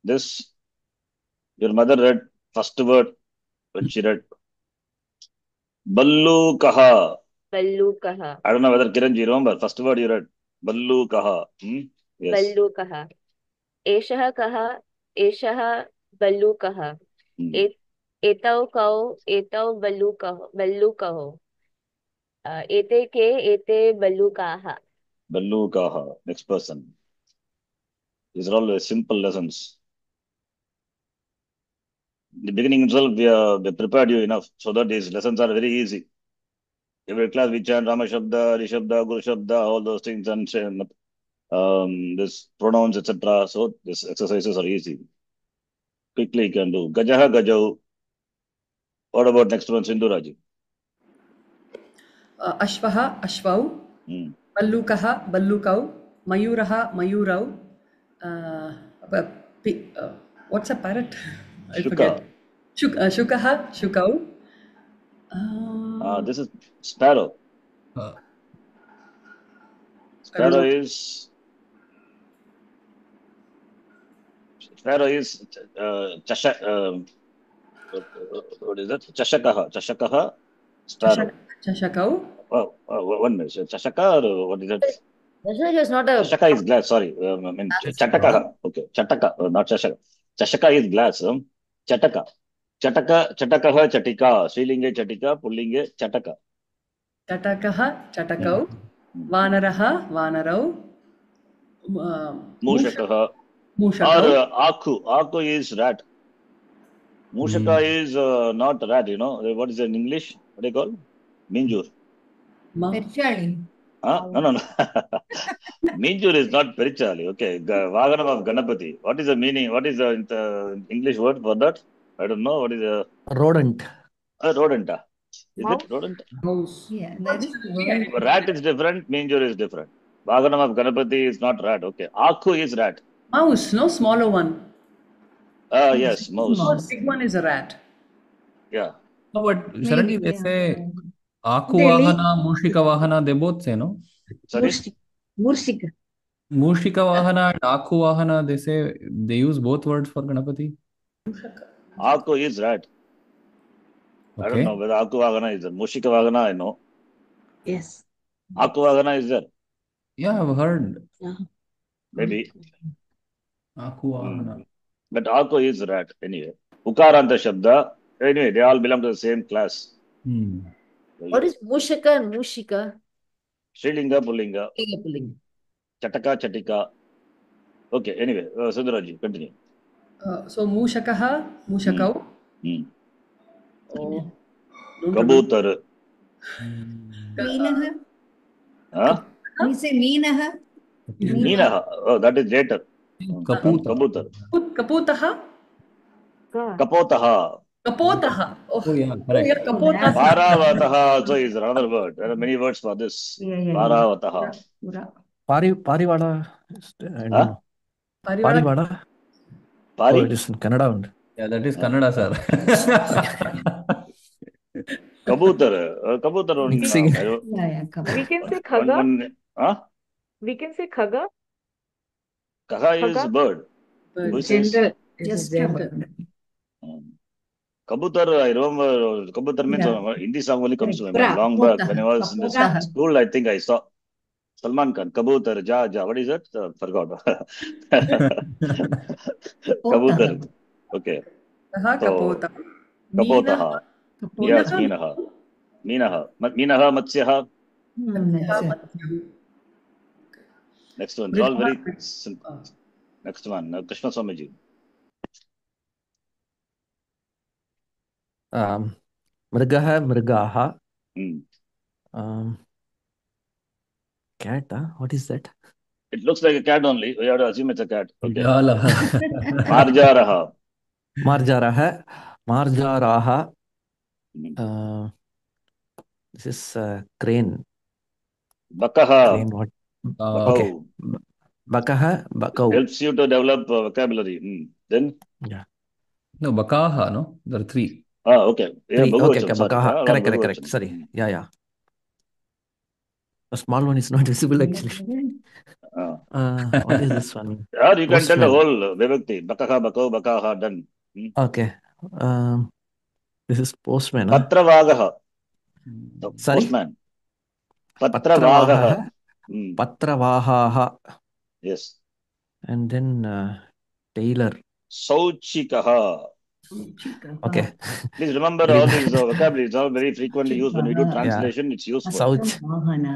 This, your mother read first word when she read Ballu Kaha. बल्लूकः. I don't know whether Kiran ji remember. First word you read Ballu Kaha. Yes. बल्लूकः. एषः कः एषः बल्लूकः एतौ कौ एतौ बल्लूकौ एते के एते बल्लूकाः. Ballu Kaha. Next person. These are all simple lessons. In the beginning itself, we prepared you enough so that these lessons are very easy. Every class we chant Rama Shabda, Rishabda, Guru Shabda, all those things, and this pronouns, etc. So these exercises are easy. Quickly you can do. Gajaha Gajau. What about next one, Sindhuraji? Ashvaha Ashvau. Ballukaha Ballukau. Mayuraha Mayurau. What's a parrot? I forget. Shukaha Shukau. This is sparrow. Sparrow is Chashak. What is it? Chashakaha. Sparrow. Chashakau. Oh, 1 minute. Chashaka or what is it? Chashaka is not a. Chashaka is glass. Sorry, Chataka. Okay, Chataka, not Chashaka. Chashaka is glass. Chataka. Chatakaha Chatika. Srilinge Chatika. Pullinge Chataka. Chatakaha Chatakau. Vanaraha Vanarau. Mushakaha. Mushakau. Or Aku is rat. Mushaka is not rat, What is it in English? What do you call? Minjur. Perchali. No. Minjur is not Perichali. Okay. Vaganam of Ganapati. What is the meaning? What is the English word for that? I don't know. What is the rodent? Rodent. Is it rodent? Mouse. Yeah, that is Rat is different. Minjur is different. Vaganam of Ganapati is not rat. Okay. Aku is rat. Mouse, no, smaller one. Yes, mouse. The big one is a rat. Yeah. No, but Sharanji, they say Aku Vahana, Mushika Vahana, they both say, no? Sorry? Murshika. Mushika Vahana and Aku Vahana, they say they use both words for Ganapati. Aku is rat. Okay. I don't know whether Aku Vahana is there. Mushika Vahana, I know. Yes. Aku Vahana is there. Yeah, I've heard. Maybe. Aku Vahana. But Aku is rat anyway. Ukaranta Shabda. Anyway, they all belong to the same class. What is Mushaka and Mushika? Srilinga, Pullinga. Pullinga. Chataka, Chatika. Okay, anyway, Sundaraji, continue. So Mushakaha, Mushakau. Oh, don't remember. Kabutar. Meenah. Huh? We say Meenah. Meenah. Oh, that is later. Kaputar. Kaputaha. Kapotaha. Kapotaha. Oh, yeah, correct. Kapotasa. Paravataha also is another word. There are many words for this. Paravataha. Parivada. I don't Huh? know. Parivada. Parivada. Oh, Pari? it is in Kannada only. Yeah, that is Kannada, sir. Kabutar. Kabutar only. Mixing. I don't- We can say One, khaga. one, huh? We can say khaga. Kaha is Khaga? bird. Bird. Which is General. Just General. Kabutar. I remember Kabutar means Hindi song only comes to my mind. Long back when I was in the Kapotaha. school, I think I saw Salman Khan. Kabutar, ja, ja. What is it? Forgot. Kabutar. Okay. Kaha So, kapota. Kapotaha. Yes, Meenaha. Meenaha. Meenaha, Matsyaha. Matsyaha. Next one. It's all very simple. Next one. Krishna Swamiji. Mrigaha, Mrigaha. Cat, what is that? It looks like a cat only. We have to assume it's a cat. Okay. Jalaha. Marjaraha. Marjaraha. Marjaraha. This is crane. Bakaha. Crane, what? Bakau. Okay. Bakaha, Bakau. Helps you to develop vocabulary. Then? Yeah. No, Bakaha, no? There are three. Okay. Yeah, Three. Okay, Bahuvachan, sorry. Bakaha. Correct. Bahuvachan. Sorry. Yeah. A small one is not visible actually. What is this one? Yeah, you can tell the Postman. whole Vivakti. Bakaha, Bakau, Bakaha, done. Okay. This is postman. Huh? Patravagaha. Sorry? Postman. Patravagaha. Patravahaha. Yes. And then tailor. Sauchikaha. Okay. Please remember all these vocabularies. It's all very frequently used. When we do translation, it's useful. Sauch.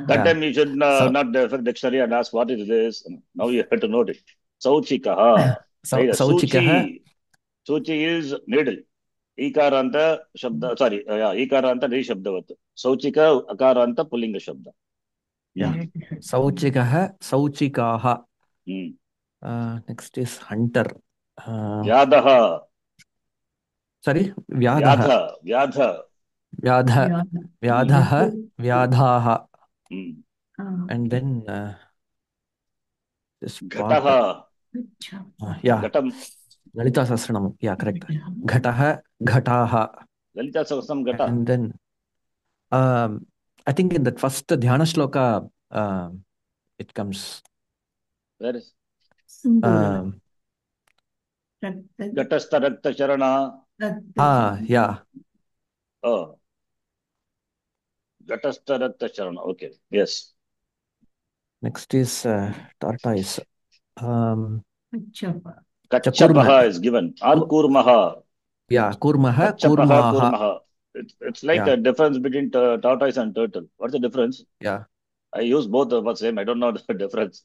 That time you should not refer dictionary and ask what is this. Now you have to note it. Sauchikaha. Sauchikaha. Suchi is needle. Ikaranta shabda. Sorry. Ikaranta re shabdavat. Sauchika akaranta pullinga shabda. Yeah. Sauchikaha. Sauchikaha. Next is hunter. Vyadaha. Sorry? Vyadaha. Vyadaha. Vyadaha. And then this Ghataha. Yeah. Ghatam. Lalita Sahasranam. Yeah, correct. Ghataha. Ghataha. Lalita Sahasranam Ghata. And then I think in that first Dhyana Shloka it comes. Where is? Ghatastha Rakta Charana. Yeah. Oh. Ghatastha Rakta Charana. Okay. Yes. Next is tortoise. Kachapaha is given. Or Kurmaha. Yeah, Kurmaha. Kurmaha. It's like a difference between tortoise and turtle. What's the difference? Yeah. I use both of the same. I don't know the difference.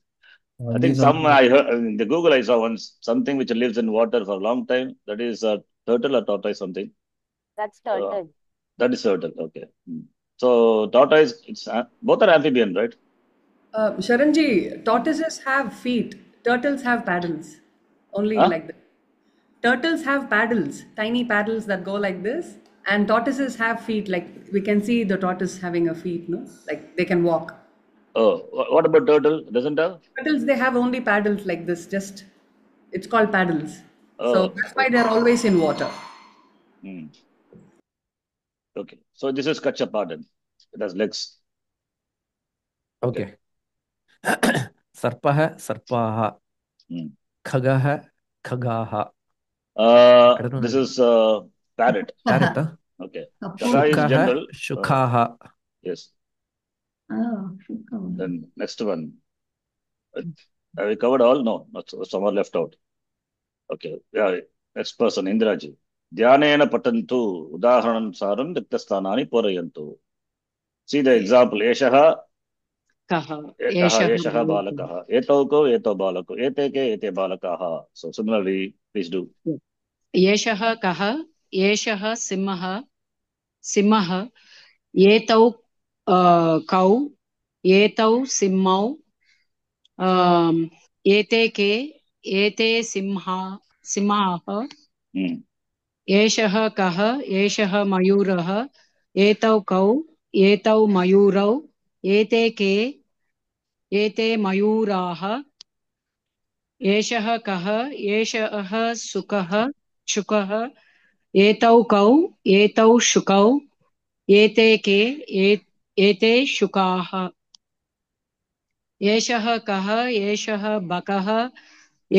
I think I heard in the Google I saw once something which lives in water for a long time. That is a turtle or tortoise something. That's turtle. That is turtle. Okay. So tortoise, it's both are amphibian, right? Sharanji, tortoises have feet. Turtles have paddles. Only like that. Turtles have paddles, tiny paddles that go like this. And tortoises have feet. Like we can see the tortoise having a feet, no? Like they can walk. Oh, what about turtle? Doesn't have? Turtles, they have only paddles like this. Just, it's called paddles. So that's why they're always in water. Okay. So this is Kachapadan. It has legs. Okay. Sarpaha, Sarpaha. Khagaha, Khagaha. This is parrot. Parrot, huh? Okay. Khagaha is general. Shukhaha. Yes. Then next one. Have we covered all? No, some are left out. Okay. Yeah. Next person, Indraji. Dhyanena patantu udaharanam saram diktasthanani purayantu. See the example. Eshaha. Eshaha balakaha. Etauko, eto balako. Eteke, ete balakaha. So similarly, Please do. एषः कः एषः सिंहः एतौ कौ एतौ सिंहौ एते के एते सिंहाः एषः कः एषः मयूरः एतौ कौ एतौ मयूरौ एते के एते मयूराः एषः कः एषः शुकः एतौ कौ एतौ शुकौ एते के एते शुकाः एषः कः एषः बकः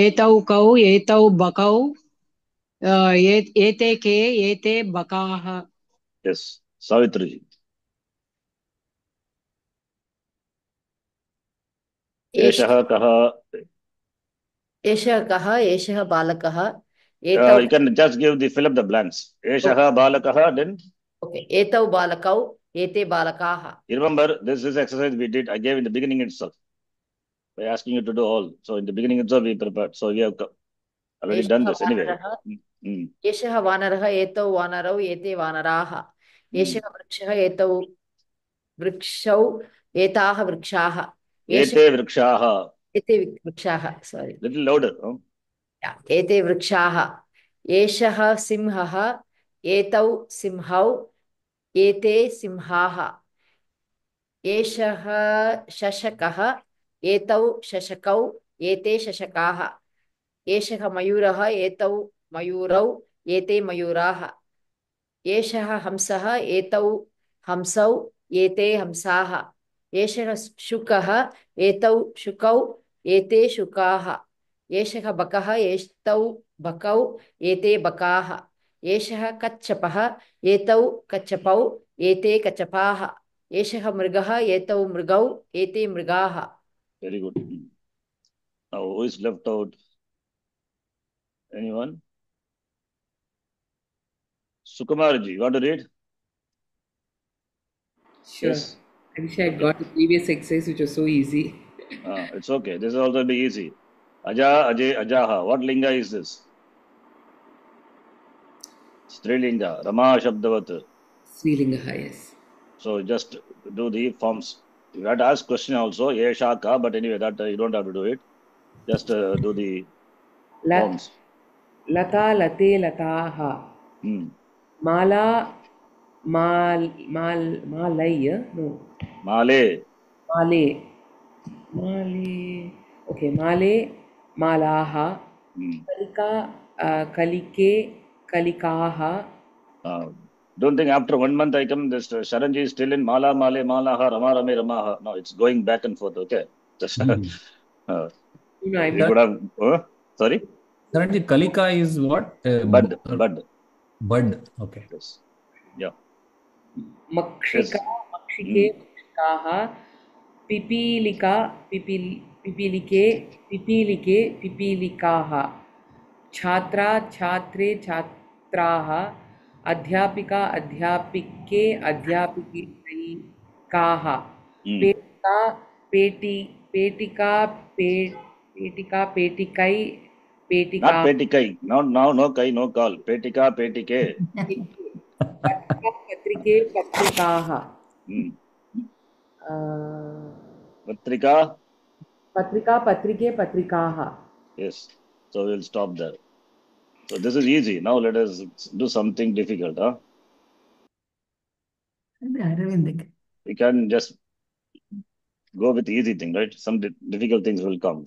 एतौ कौ एतौ बकौ एते के एते बकाः. Yes, Savitri. एषः कः एषः कः एषः बालकः you can just give the fill up the blanks. एषः बालकः, then okay, एतौ बालकौ एते बालकाः. You remember this is exercise we did I gave in the beginning itself by asking you to do all. So in the beginning itself we prepared. So we have already done this anyway. एषः वानरः एतौ वानरौ एते वानराः. एषः वृक्षः एतौ वृक्षौ एताः वृक्षाः. एते वृक्षाः. एते वृक्षाः. Sorry. Little louder. एते वृक्षाः. एषः सिंहः एतौ सिंहौ एते सिंहाः. एषः शशकः एतौ शशकौ एते शशकाः. एषः मयूरः एतौ मयूरौ एते मयूराः. एषः हंसः एतौ हंसौ एते हंसाः. एषः शुकः एतौ शुकौ एते शुकाः. एषः बकः एतौ बकौ एते बकाः. एषः कच्छपः एतौ कच्छपौ एते कच्छपाः. एषः मृगः एतौ मृगौ एते मृगाः. Very good. Now who is left out? Anyone? Sukumarji, you want to read? Sure. Yes. I wish I had got the previous exercise, which was so easy. It's okay. This will also be easy. Aja, Ajay, Ajaha. What linga is this? Strilinga. Rama Shabdavat. Strilinga, yes. So just do the forms. You have to ask question also. Yesha ka, but anyway, that you don't have to do it. Just do the forms. Lata, late, lataha. Mala, malay, no. Male. Okay, male, malaha. Kalika, kalike, kalikaha. Don't think after 1 month I come, this Sharanji is still in Mala, Male, Malaha, Rama, Rame, Ramaha. No, it's going back and forth, okay? Just, we could have, sorry? Sharanji, Kalika is what? Bud. Bud, okay. Yes. Yeah. Makshika, Makshike, Makshikaha. Pipilika, Pipilike, Pipilikaha. Chhatra, Chhatre, Chhatraha. अध्यापिका अध्यापिके अध्यापिकाः. पेटिका पेटिका पेटिकै पेटिका. Not petikai. No kai, no call. Petika, petike. पत्रिके पत्रिकाः. Patrika. पत्रिका पत्रिके पत्रिकाः. Yes. So we'll stop there. So this is easy. Now let us do something difficult. We can just go with the easy thing, right? Some difficult things will come.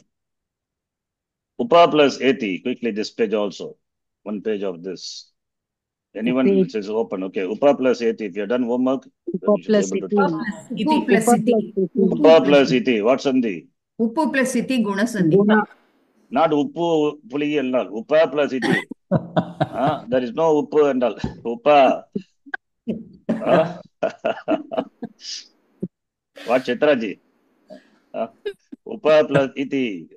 Upa plus eti. Quickly this page also. 1 page of this. Anyone which is open. Okay. Upa plus eti. If you have done homework, Upa plus iti. Upa plus iti. What sandhi? Uppu plus iti guna sandhi. Not uppu puli and all. Upa plus iti. There is no uppu and all. Upa. What Chitraji? Upa plus iti.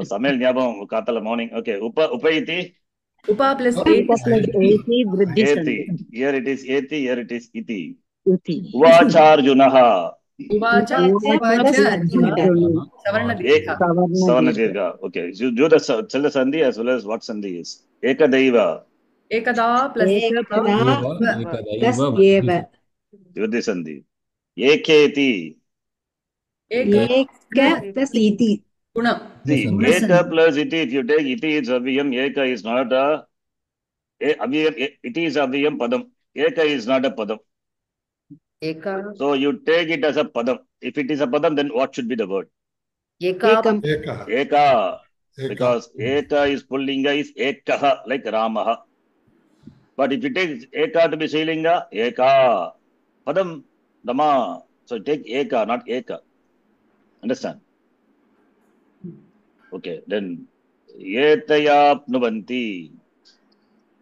Samel Nyabam Katala morning. Okay. Upa iti. Upa plus eti vriddhi eti. Here it is eti. Here it is iti. Uvacharjunaha. Uvacha Savarna Dirgha. Savarna Dirgha. Okay. So do the tell the Sandhi as well as what Sandhi is. Ekadaiva. Ekada plus plus eva. Yudhi Sandhi. Eketi. Eka plus iti. Guna. See, Eka plus iti, if you take iti is aviyam, Eka is not a aviyam, iti is aviyam padam. Eka is not a padam. Eka. So you take it as a padam. If it is a padam, then what should be the word? Eka. Eka. Because Eka is pullinga is Ekaha, like Ramaha. But if you take Eka to be Srilinga, Eka. Padam, Dama. So take Eka, not Eka. Understand? Okay, then Etaya Pnuvanti.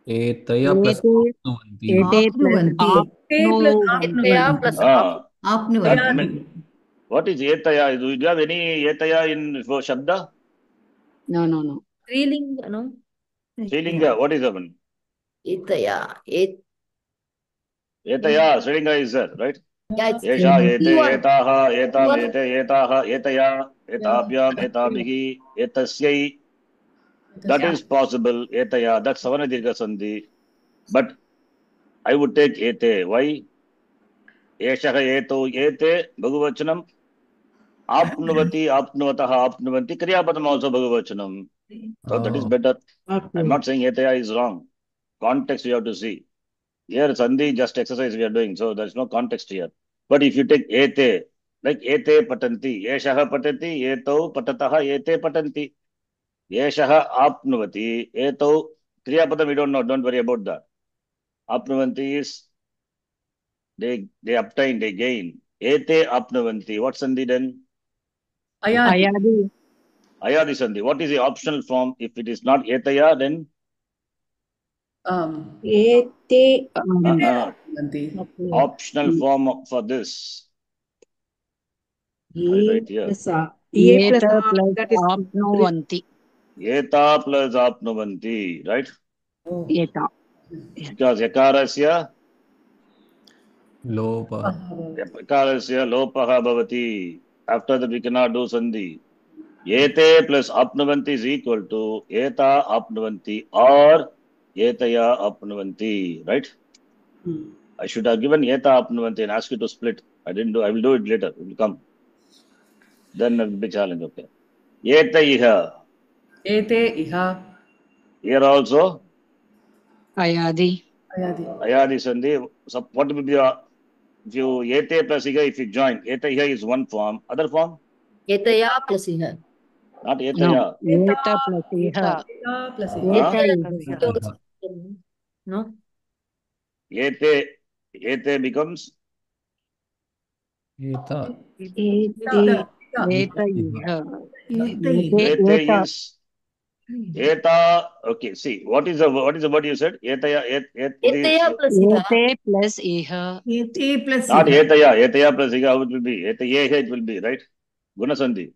Etaya plus apnuvanti. Etaya plus apnuvanti. What is Etaya? Do you have any Etaya in for Shabda? No. Strilinga, no? Srilinga, what is that one? Etaya. Etaya, Srilinga is there, right? Yeah, it's Esha, ete, etaha, etam, ete, etaha, etaya, etabhyam, etabhihi, etasyai. That is possible, etaya. That's Savarna Dirgha Sandhi. But I would take ete. Why? Eshaha, eto, ete, Bhagavachanam. Apnuvati, apnuvataha, apnuvanti. Kriyapadam also Bhagavachanam. So that is better. I'm not saying etaya is wrong. Context you have to see. Here, Sandhi, just exercise we are doing. So there's no context here. But if you take ete, like ete patanti, yeshaha patati, eto patataha, ete patanti, yeshaha apnuvati, eto, kriyapadam we don't know, don't worry about that. Apnuvanti is, they obtain, they gain. Ete apnuvanti, what Sandhi then? Ayadi. Ayadi Sandhi. What is the optional form? If it is not etaya, then? Ete. Optional form for this. Right here. Eta plus apnuvanti. Eta plus apnuvanti, right? Eta. Because yakarasya Lopaha. yakarasya lopaha bhavati. After that we cannot do sandhi. Ete plus apnuvanti is equal to eta apnuvanti or etaya apnuvanti, right? I should have given eta apnuvanti and asked you to split. I didn't do. I will do it later. It will come. Then it will be challenge. Okay. Eta iha. Ete iha. Here also. Ayadi. Ayadi sandhi. So what will be if you ete plus iha, if you join, eta iha is one form. Other form? Etaya plus iha. Not etaya. No. Eta plus iha. Eta plus Eta iha. No? Ete becomes? Eta. Eta iha. Ete is eta. Okay, see what is the word you said? Etaya plus iha. Ete plus iha. Ete plus not iha. etaya plus iha. How it will be? Etayeha it will be, right? Guna sandhi.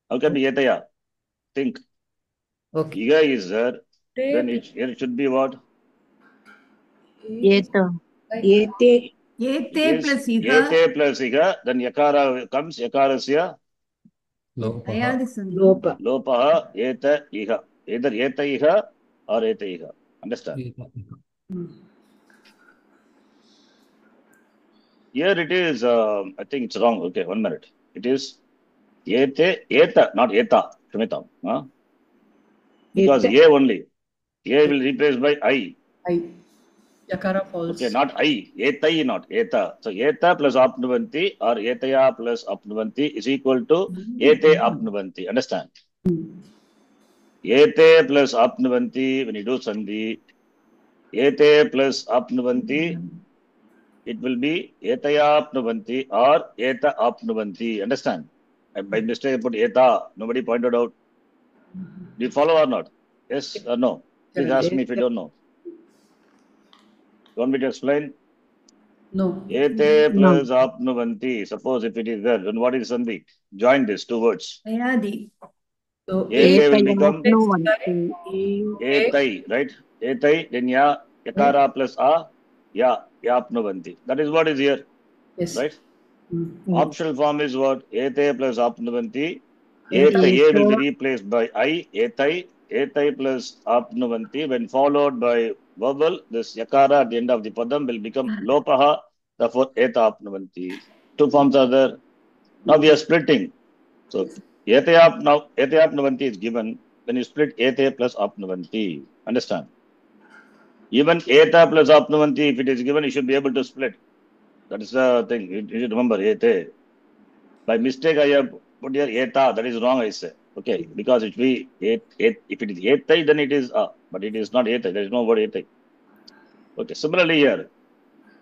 How can be etaya? Think. Okay. Iha is there. Then it should be what? Eta. Ete. Ete plus iha. Ete plus iha. Then yakara comes. Yakarasya Ayadi sandhi. Lopa. lopaha eta iha. Either eta iha or eta iha. Understand? Here it is. I think it's wrong. Okay, 1 minute. It is eta, not eta. Shamitam. Huh? Because Eta. A only. A will replace by I. Yakara false. Okay, not I. Etai, not eta. So eta plus apnuvanti or etaya plus apnuvanti is equal to ete apnuvanti. Understand? Ete plus apnuvanti, when you do sandhi, ete plus apnuvanti, it will be etaya apnuvanti or eta apnuvanti. Understand? By mistake I put eta. Nobody pointed out. Do you follow or not? Yes or no? Please ask me if you don't know. You want me to explain? No. Ete plus apnuvanti. Suppose if it is there, then what is sandhi? Join these two words. Ayadi. So Ete will become apnuvanti. etai, right? Etai, then yakara plus a, ya apnuvanti. That is what is here, yes. right? Optional form is what? Ete plus apnuvanti. Ete A will be replaced by I. Etai plus apnuvanti. When followed by vowel, this yakara at the end of the padam will become lopaha. Therefore, eta apnuvanti. Two forms are there. Now we are splitting. So, ete apnuvanti is given when you split ete plus apnuvanti. Understand? Even eta plus apnuvanti, if it is given, you should be able to split. That is the thing. You should remember ete. By mistake, I have put here eta. That is wrong, I say. Okay, because it be if it is etai, then it is but it is not etai. There is no word etai. Okay. Similarly here,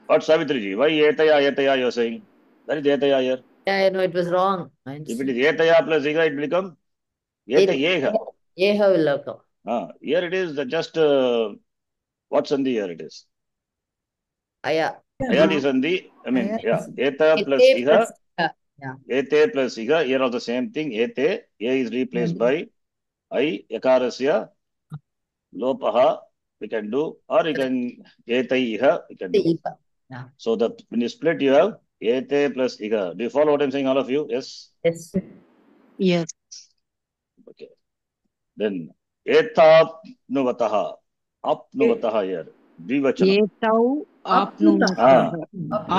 what Savitriji? Why etaya you are saying? That is etaya here. Yeah, I know it was wrong. If it is etaya plus iga, it will become etayeha. Yeha will come. Here it is just what sandhi here it is. Aya. Ayadi sandhi. I mean, yeah. Eta plus iga. Ete plus iga. Here also the same thing. Ete. A is replaced by I. Yakarasya. Lopaha. We can do. Or we can. Etai iha. We can do. So that when you split, you have ete plus iga. Do you follow what I'm saying, all of you? Yes? Yes. Yes. Okay. Then etapnuvataha. Apnuvataha here. Dvivachana. Etau apnuvataha.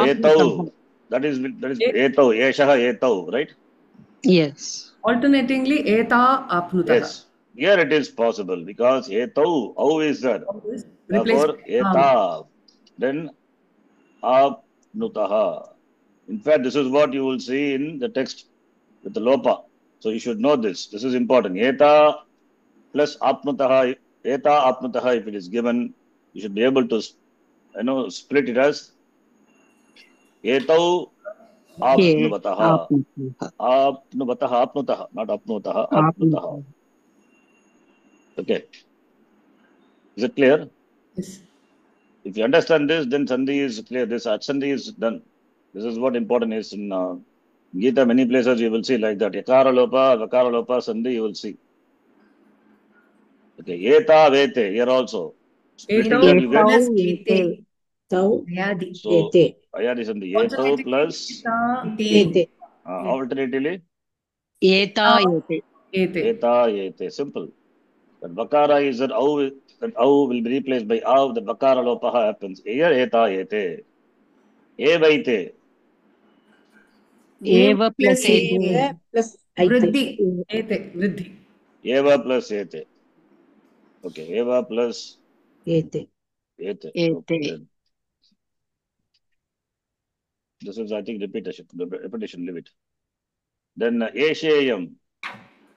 Etau. That is etau. Eshaha etau, right? Yes. Alternatingly, eta apnutaha. Yes. Here it is possible because etau. Au is there. Therefore, eta. Then apnutaha. In fact, this is what you will see in the text with the lopa. So you should know this. This is important. Eta plus apnutaha. Eta apnutaha, if it is given, you should be able to, split it as etau apnuvataha. Apnuvataha, apnutaha, not apnutaha, apnutaha. Okay. Is it clear? Yes. If you understand this, then sandhi is clear. This sandhi is done. This is what important is in Gita. Many places you will see like that. Yakara lopa, vakara lopa, sandhi you will see. Okay. Eta vete here also. Splitting that you get. So, ayadi sandhi. Etau plus ete. Alternatively. Eta ete. Eta ete. Simple. That vakara is that au. That au will be replaced by av. The vakara lopaha happens. Here eta ete. Evaite. Eva plus ete. Plus Vriddhi. Ete. Vriddhi. Eva plus ete. Okay. Eva plus ete. Ete. Ete. Okay. This is, I think, repetition. Leave it. Then Eshayam.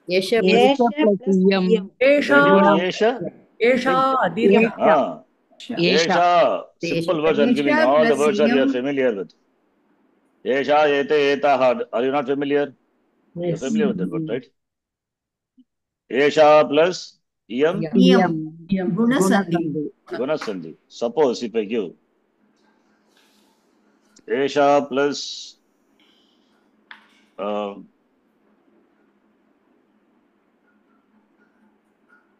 Yesha plus yam. Esha. Esha. Esha. Simple words I'm giving. All the words are you are familiar with. Esha, ete, eta. Are you not familiar? You're familiar with that word, right? Esha plus yam. Gunasandhi. Gunasandhi. Suppose if I give Esha plus one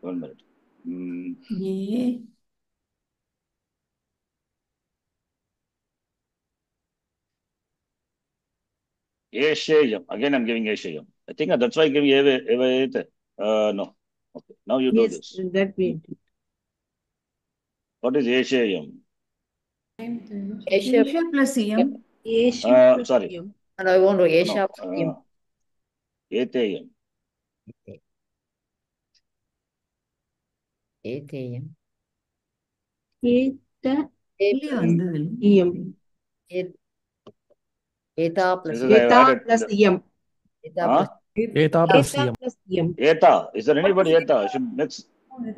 minute. Eshayam. Again, I'm giving Eshayam. I think that's why I give Eva. No. Okay. Now you do this. That way. What is Eshayam? Esha plus yam. Sorry. No, I won't do Esha. Etayam. Etayam. Eta plus yam. Eta plus yam. Eta. Is there any word eta? Should next.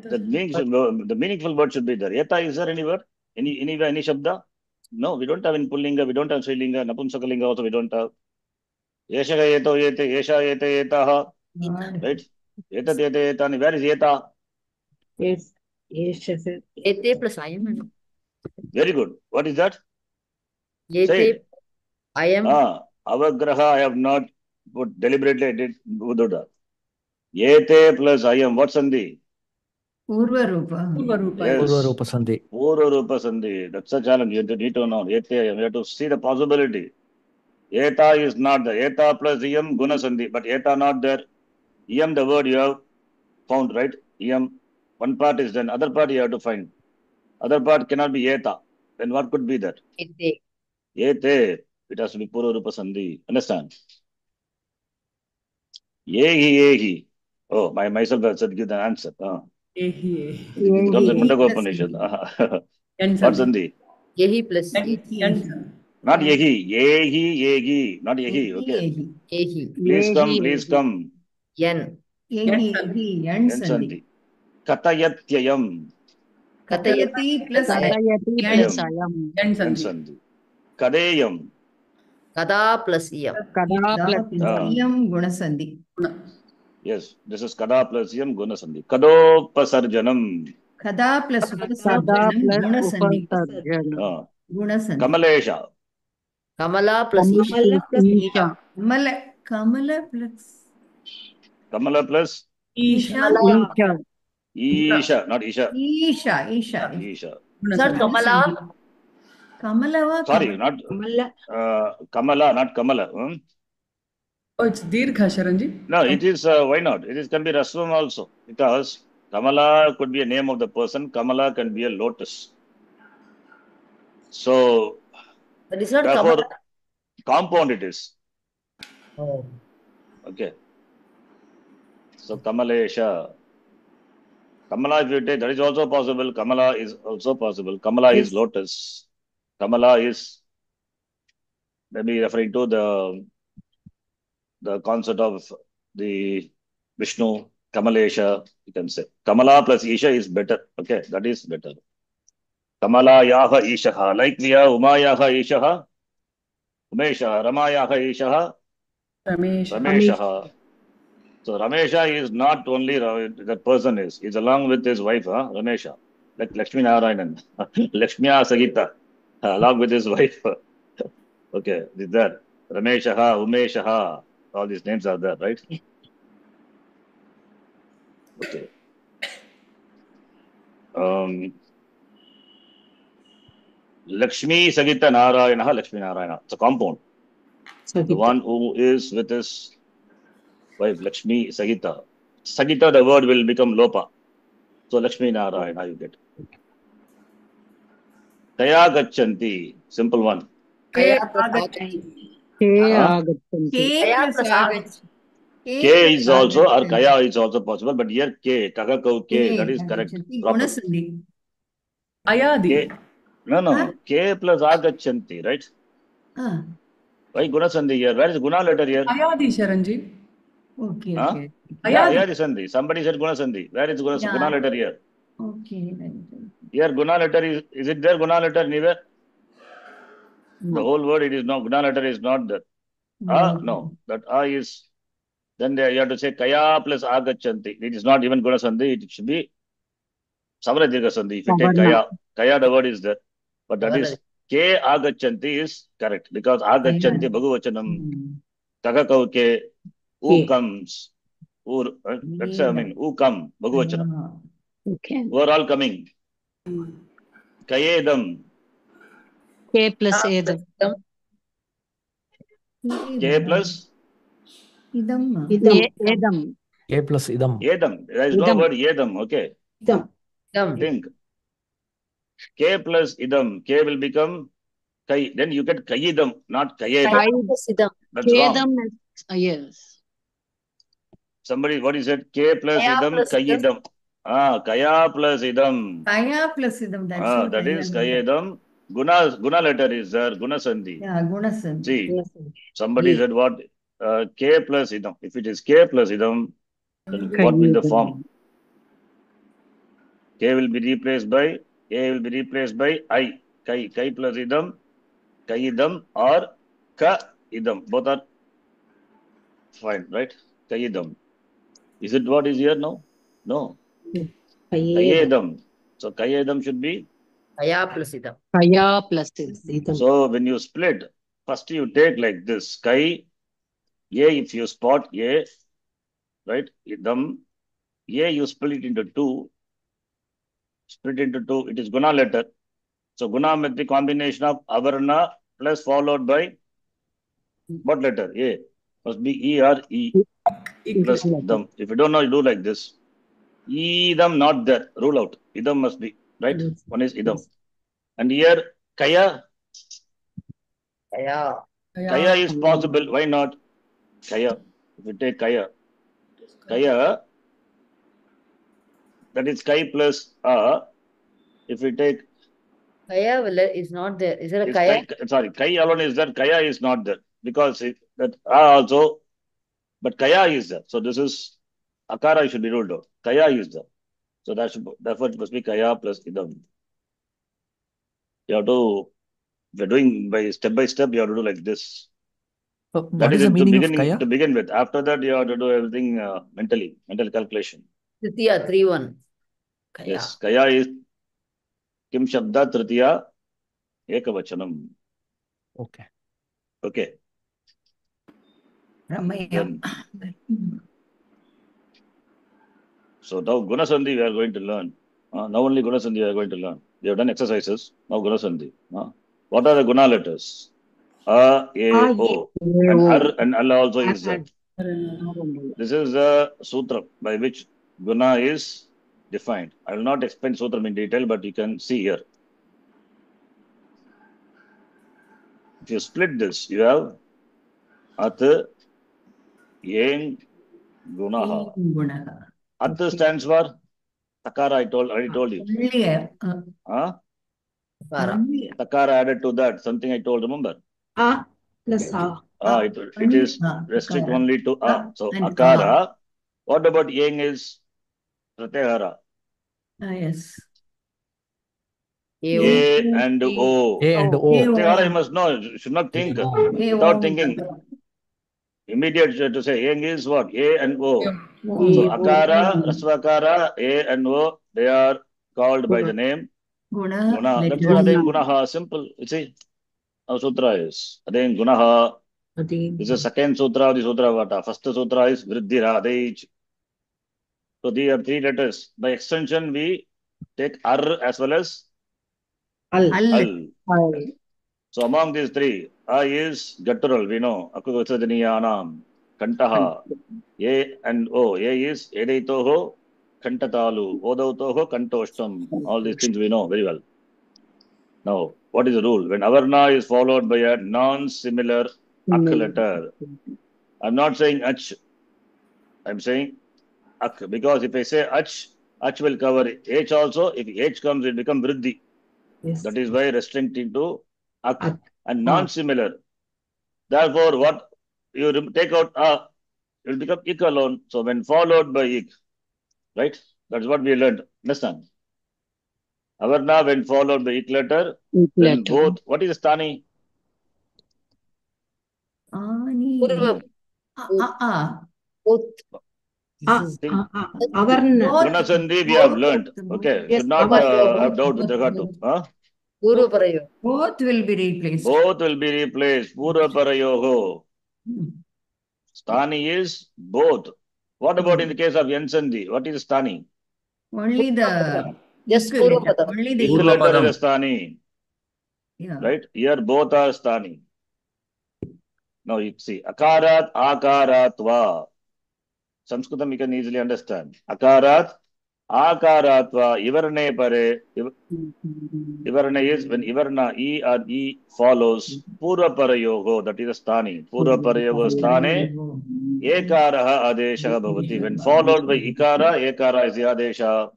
The meaningful word should be there. Eta, is there any word? Any shabda? No, we don't have in Pullinga, we don't have Srilinga, Napumsakalinga also we don't have. Yeshaga eto ete, Yesha ete etaha. Right? Eta ete etani. Where is eta? Yes. Ete plus ayam. Very good. What is that? Ete ayam. Avagraha I have not put deliberately. I did Buddha. Ete plus ayam. What sandhi? Purva Rupa. Yes. Purva Rupa sandhi. Purva Rupa sandhi. That's a challenge. You need to know. Ete ayam. You have to see the possibility. Eta is not there. Eta plus Iyam, Guna Sandhi. But Eta not there. Iyam, the word you have found, right? Iyam, one part is then, other part you have to find. Other part cannot be Eta. Then what could be that? Ete. Ete. It has to be Purva Rupa Sandhi. Understand? Yehi. Oh, myself has said give the answer. It comes in Mundaka Upanishad. What Sandhi? Yehi plus Not Yehi. Yehi. Not Yehi. Okay. Yehi. Please come. Yen. Yen Sandhi. Katayatyayam. Katayati plus Katayati plus ayam. Yen Sandhi. Kadeyam. Kada plus Iyam. Kada plus Iyam Gunasandhi. Yes, this is Kada plus Iyam Gunasandhi. Kadopasarjanam. Kada plus Kada plus Gunasandhi. Upasarjanam. Kamalesha. Kamala plus Isha. Kamala plus Kamala plus Isha. Isha, not Isha. Isha. Sir, Kamala. Kamala. Sorry, not Kamala, not Kamala. Oh, it's Dirgha, Sharanji. No, it is, why not? It is, can be Rasvam also. Because Kamala could be a name of the person. Kamala can be a lotus. So, But it's not therefore, Kamala. compound it is. Oh. Okay. So, Kamalesha. Kamala, if you take, that is also possible. Kamala is also possible. Kamala is lotus. Kamala is maybe referring to the concept of the Vishnu, Kamalesha, you can say. Kamala plus Isha is better. Okay, that is better. Kamala Yaha Ishaha. Like we have Umayaha Ishaha, Umesha, Ramayaha Ishaha, Rameshaha. So Ramesha is not only that person is along with his wife, Ramesha, like Lakshmi Narayanan, Lakshmiya Sagita, along with his wife. Okay, is that Rameshaha, Umeshaha, all these names are there, right? Okay. Lakshmi Sagita Narayana, Lakshmi Narayana. It's a compound. Sagita. The one who is with his wife, Lakshmi Sagita. Sagita, the word will become Lopa. So Lakshmi Narayana, you get. Kaya Gachanti, simple one. Kaya plus Agachanti. K is also, or Kaya is also possible, but here K, Kakakau K, that is correct. Proper. Ayadi. No. K plus Agachanti, right? Why Gunasandhi here? Where is Guna letter here? Ayadi, Sharanji. Okay. Ayadi Sandhi. Somebody said Gunasandhi. Where is Guna letter here? Okay. Here Guna letter is it there? Guna letter anywhere? The whole word, it is not, Guna letter is not there. No. That is, then you have to say Kaya plus Agachanti. It is not even Gunasandhi. It should be Samaradirgha Sandhi. If you take Kaya, the word is there. But that is K Agachanti is correct. Because Agachanti Bhagavachanam. Kakakauke. Who comes? Who come? Bhagavachanam. Okay. Who are all coming? Kayedam. K plus Edam. K plus Edam. K plus Idam. Edam. There is no word Edam. Okay. Think. K plus Idam. K will become Kai. Then you get Kayidam, not Kayedam. That's wrong. Yes. Somebody, what is it? K plus Idam, Kayidam. Kaya plus Idam. Kaya plus Idam. That is Kayedam. Guna letter is there. Guna Sandhi. Yeah, Gunasandhi. See, somebody said what? K plus Idam. If it is K plus Idam, then what will the form? K will be replaced by I. Kai plus Idam, Kayidam or Ka Idam. Both are fine, right? Kayidam. Is it what is here now? No. Kayedam. So Kayedam should be Kaya plus Idam. So when you split, first you take like this. Kai, if you spot A, right? Idam. A you split it into two. It is Guna letter. So Guna with the combination of Avarna plus followed by What letter? A. Must be E or E plus idam. If you don't know, you do like this. Idam not there. Rule out. Idam must be, right? One is idam. And here, kaya. Kaya is possible. Why not? Kaya. If you take kaya, that is kai plus a. If we take Kaya is not there. Is there a Kaya? Kai alone is there. Kaya is not there because that also, but Kaya is there. So this is akara should be ruled out. Kaya is there. So therefore it must be Kaya plus idam. You have to, if you're doing by step, you have to do like this. What is the meaning of Kaya? To begin with. After that, you have to do everything mental calculation. Tritiya, 3-1. Kaya. Yes, Kaya is Kim Shabda Tritiya Ekavachanam. Okay. Then, so now Gunasandhi we are going to learn. Now only Gunasandhi we are going to learn. We have done exercises. Now Gunasandhi. What are the Guna letters? A, O. And Ar and Al also is there. This is the sutra by which Guna is defined. I will not explain sutra in detail, but you can see here. If you split this, you have At, Yeng, Gunaha. At stands for Takara, I already told you. Takara added to that, something I told, remember? A plus A. It is restrict only to A. So Akara. What about Yeng is Pratyahara? Yes. A and O. Pratyahara you must know, you should not think without thinking. Immediate to say Yeng is what? A and O. So Akara, Rasvakara, A and O, they are called by the name Guna. That's what Adeng Gunaha. Simple. You see how sutra is. Adeng Gunaha. This is the second sutra of the Sutra Vata. First sutra is Vriddhira. So these are 3 letters. By extension, we take Ar as well as Al. So among these 3, A is guttural, we know. Akuvachadaniyanam, Kantaha. A and O. A is Edaitoho, Kantatalu. Odautoho, Kantoshtam. All these things we know very well. Now, what is the rule? When Avarna is followed by a non-similar Ak letter, I'm not saying Ach. I'm saying Ak. Because if I say Ach will cover H also. If H comes, it becomes Vriddhi. Yes. That is why restricting to Ak and non-similar. Therefore, what you take out A, it will become Ik alone. So when followed by Ik, right? That's what we learned. Understand? Avarna when followed by Ik letter, then both. What is Stani? Gunasandhi we have learned. Okay. Should not have doubt with regard to. Both will be replaced. Purva Parayoho. Stani is both. What about in the case of Yansandhi? What is Stani? Only the Only the letter is Stani. Yeah. Right? Here both are Stani. Now you see. Akarat, Akaratva. Sanskritam you can easily understand. Akarat, Akaratva, Ivarne pare. Ivarne is when Ivarna, E or E follows Purva Parayogo, that is a Stani. Purva Parayogo Stane, Ekaraha Adesha Bhavati. When followed by Ikara, Ekara is the Adesha.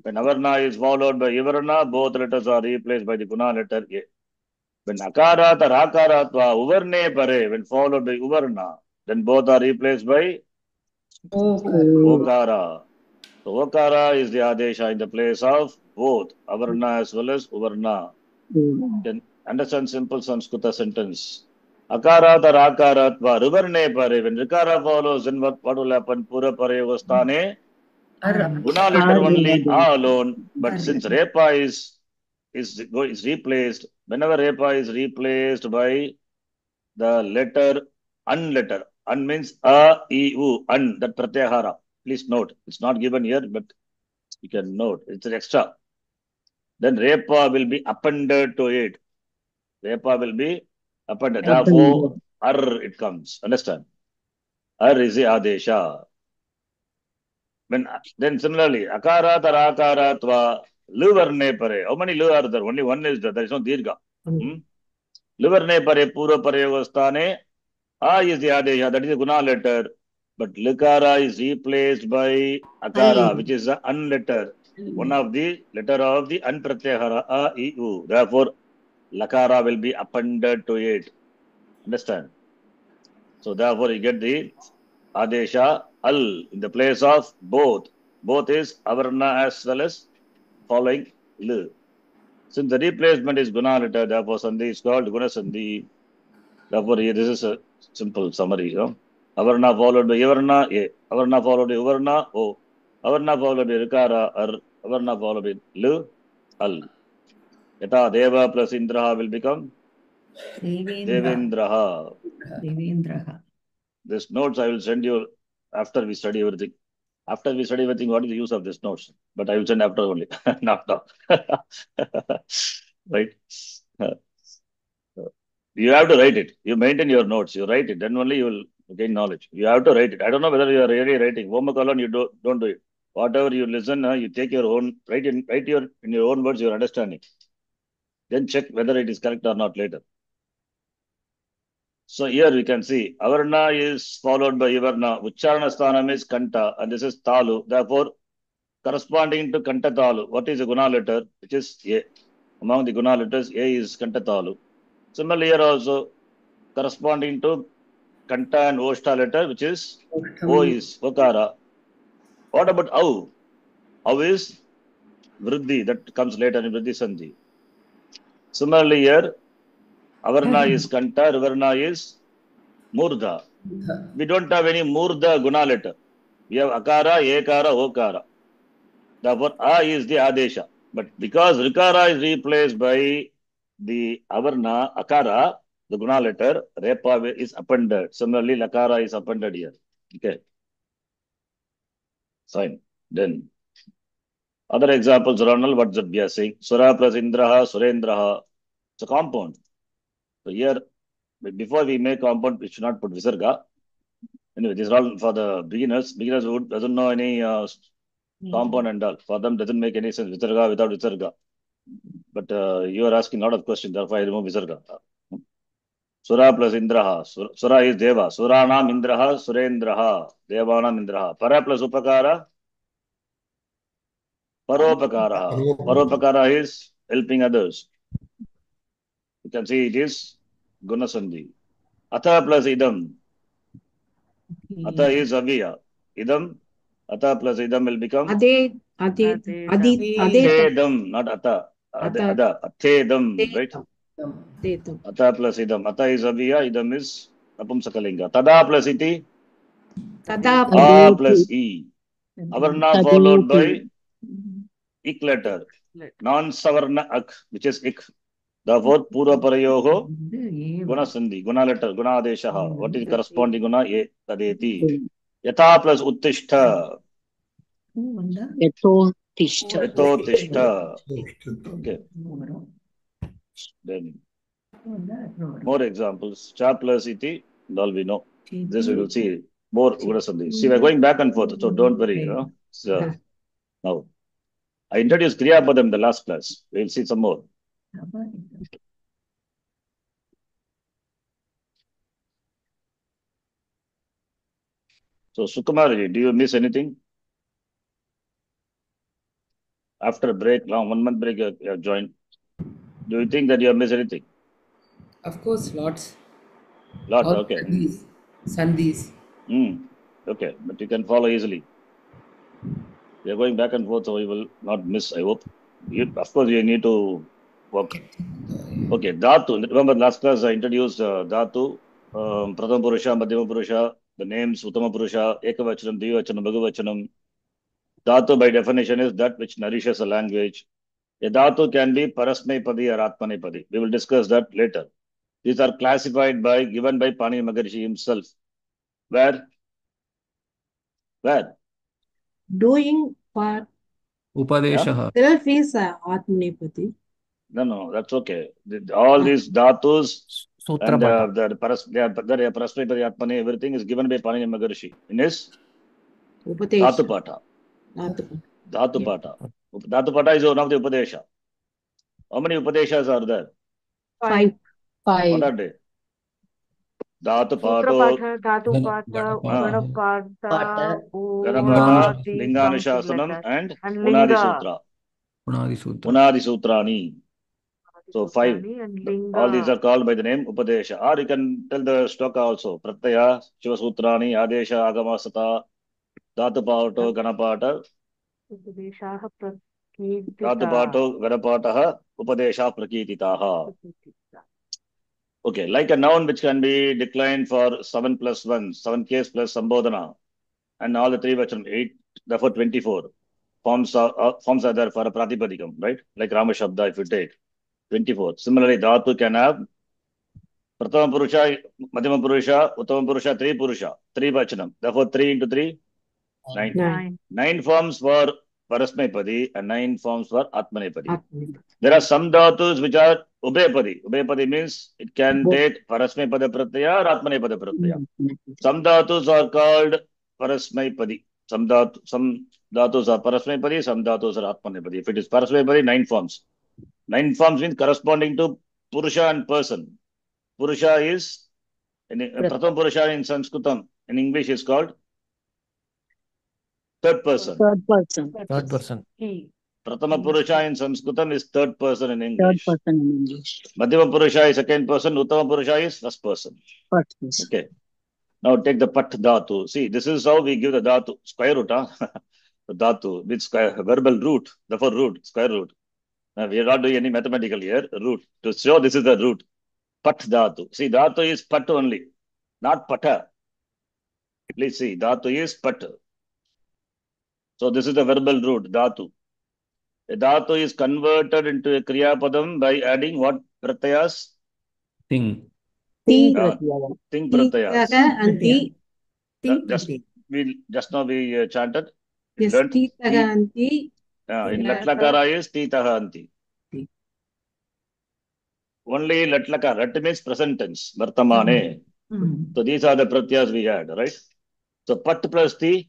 When Avarna is followed by Ivarna, both letters are replaced by the Guna letter A. When Akarat or Akaratva, Uvarne pare, when followed by Uvarna, then both are replaced by Okara. So Okara is the Adesha in the place of both Avarna as well as Uvarna. Then understand simple Sanskrita sentence. Akarat or Akaratva, Uvarne pare. When Rikara follows, then what will happen? Pura pare Stane. Guna letter only A alone. But since Repa is replaced, whenever Repa is replaced by the letter An letter. An means A, E, U, An, that Pratyahara. Please note. It's not given here, but you can note. It's an extra. Then Repa will be appended to it. Repa will be appended. Therefore, ar it comes. Understand? Ar is the adesha. Then similarly, akarat or akaratva, lu varne pare. How many lu are there? Only one is there. There is no dirgha. Lu varne pare, pura parayogastane. A is the adesha. That is a guna letter. But likara is replaced by akara, which is the un letter. One of the letter of the unpratyahara, a, I, u. Therefore, lakara will be appended to it. Understand? So therefore, you get the adesha al in the place of both. Both is avarna as well as following l. Since the replacement is guna letter, therefore sandhi is called guna sandhi. Therefore, here this is a simple summary. Avarna followed by yavarna, a. Avarna followed by uvarna, o. Avarna followed by rikara, ar. Avarna followed by l, al. Yata deva plus indraha will become devendraha. Devendraha. This notes I will send you after we study everything. After we study everything, what is the use of this notes? But I will send after only, not now. Right? You have to write it. You maintain your notes. You write it. Then only you will gain knowledge. You have to write it. I don't know whether you are really writing. Homework alone, you don't do it. Whatever you listen, you take your own, write in your own words, your understanding. Then check whether it is correct or not later. So here we can see avarna is followed by ivarna. Ucharana sthanam is kanta and this is talu. Therefore, corresponding to kanta talu, what is a guna letter? Which is a. Among the guna letters, a is kanta talu. Similarly here also corresponding to kanta and oshta letter, which is o is okara. What about au? Au is vriddhi, that comes later in vriddhi sandhi. Similarly here, avarna is kanta, rivarna is murdha. We don't have any murdha guna letter. We have akara, ekara, okara. Therefore, a is the adesha. But because rikara is replaced by the avarna, akara, the guna letter, repa is appended. Similarly, lakara is appended here. Okay. Fine. Then, other examples, Ronald, what we are saying? Sura plus indraha, surendraha. It's a compound. So here, before we make compound, we should not put visarga. Anyway, this is all for the beginners. Beginners who doesn't know any compound and all. For them, doesn't make any sense. Visarga without visarga. But you are asking a lot of questions. Therefore, I remove visarga. Sura plus indraha. Sura is deva. Suranam indraha, surendraha. Devanam indraha. Para plus upakara. Paropakara. Paropakara is helping others. You can see it is gunasandhi. Atha plus idam. Atha is aviya. Idam. Atha plus idam will become Adedam, not atha. Athedam, right? Atha plus idam. Atha is aviya. Idam is napumsakalinga. Tada plus iti. A plus e. Avarna followed by ik letter. Non-savarna ak, which is ik. Therefore, pura parayoho guna sandhi, guna letter, guna adeshaha. What is corresponding guna? E tadeti. Yatha plus uttishta. Yatotishta. Okay. Then more examples. Cha plus iti. All we know. This we will see more guna sandhi. See, we are going back and forth, so don't worry. So, now, I introduced Kriya Padam in the last class. We will see some more. So, Sukumarji, do you miss anything? After a break, long 1 month break, you have joined. Do you think that you have missed anything? Of course, lots. Lots, All okay. Sandhis. Okay, but you can follow easily. We are going back and forth, so we will not miss, I hope. Of course, you need to work. Okay, Dhatu. Remember last class I introduced Dhatu, Prathama Purusha, Madhyama Purusha, the names Uttama Purusha, Ekavachanam, Dvivachanam, Bhagavachanam. Dhatu by definition is that which nourishes a language. A Dhatu can be Parasmepadi or Atmanepadi. We will discuss that later. These are classified given by Panini Maharishi himself. Where? Doing for Upadeshaha. self is Atmanepati. No, that's okay. All these dhatus Sutra And Pata. the Parasmipadi Atmane, everything is given by Panini Maharshi in his Upadesha. Dhatu Pata. Dhatu. Dhatu Yeah. Pata. Dhatu Pata is one of the Upadesha. How many Upadeshas are there? 5. What are they? Dhatu Pato, Sutrapatha, Dhatupatha, Ganapatha, Ganapatha, Ganapata, Unadi, something like Linganushasanam, that. and And Unadi Linga, Sutra. Unadi Sutra. Unadi Sutrani. So 5. Sutrani and All these Linga. are called by the name Upadesha. Or you can tell the shloka also. Pratyaya, Shiva Sutrani, Adesha, Agamasata, Dhatu Pato, Ganapata, Upadeshaha Dhatu Prakirtitaha. Pato, Ganapataha, Upadesha Prakititaha. Okay, like a noun which can be declined for 7 plus 1, 7 case plus Sambodhana, and all the 3 vachanam, 8, therefore 24. Forms are there for a Pratipadikam, right? Like Rama Shabda, if you take 24. Similarly, Dhatu can have Prathama Purusha, Madhyama Purusha, Uttama Purusha, 3 Purusha, 3 vachanam. Therefore, 3 into 3, 9. 9. 9 forms for Parasmepadi and 9 forms for Atmanepadi. Atmanepadi. There are some dhatus which are Ubhayapadi. Ubhayapadi means it can Both. take Parasmaipada Pratyaya or Atmanepada Pratyaya. Mm. Some dhatus are called Parasmaipadi. Some dhatus are Parasmaipadi, some dhatus are Atmanepadi. If it is Parasmaipadi, 9 forms. 9 forms means corresponding to Purusha and person. Purusha is, Pratham Purusha in Sanskritam, in English is called third person. Third person. Third person. He. Prathama Purusha in Sanskritam is third person in Third English. person in English. Madhyama Purusha is second person, Uttama Purusha is first person. First person. Okay. Now take the Pat Dhatu. See, this is how we give the Dhatu. Square root, huh? The Dhatu with verbal root, therefore root, square root. Now we are not doing any mathematical here. Root. To show this is the root. Pat Dhatu. See, Dhatu is Pat only, not Pata. Please see, Dhatu is Pat. So this is the verbal root, Dhatu. A Dhatu is converted into a Kriya Padam by adding what Pratyayas? Thing. Ti. Ting Ti. Pratyayas. And Ti. Just now we chanted. Yes. Learned Ti. And Ti. in Latlakara is Titaha Anti. Only Latlaka. Lat means present tense. Vartamane. So these are the pratyas we had, right? So Pat plus Ti.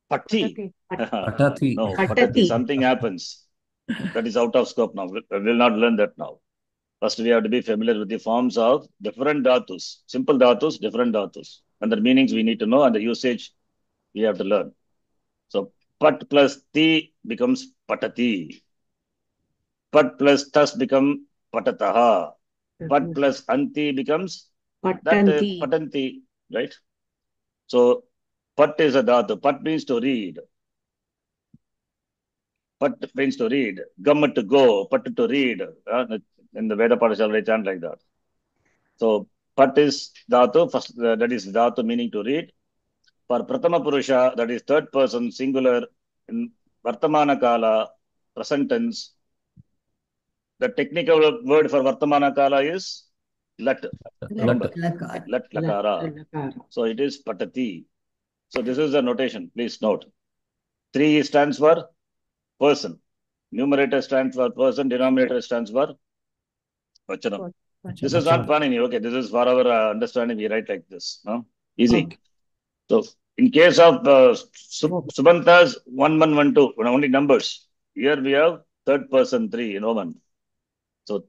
Patti. Patati. No, Patati. Patati. Something happens. That is out of scope now. We will not learn that now. First, we have to be familiar with the forms of different dhatus. Simple dhatus, different dhatus. And the meanings we need to know and the usage we have to learn. So, Pat plus Ti becomes Patati. Pat plus Tas become Patataha. Pat plus Anti becomes Patanti. Patanti, right? So, Pat is a dhatu. Pat means to read. Pat means to read. Gamma to go. Pat to read. In the Veda Padashal, they chant like that. So, Pat is dhatu. First, that is dhatu meaning to read. For Prathama Purusha, that is third person, singular, in Vartamana Kala, present tense. The technical word for Vartamana Kala is Lat. Remember? Lat Lakara. So, it is Patati. So, this is the notation. Please note. 3 stands for person. Numerator stands for person. Denominator stands for Vachanam. This is not Panini. Okay, this is for our understanding. We write like this. No? Easy. Okay. So, in case of Subanta's 1, 1, 1, 2, only numbers. Here we have third person 3 in Oman. So,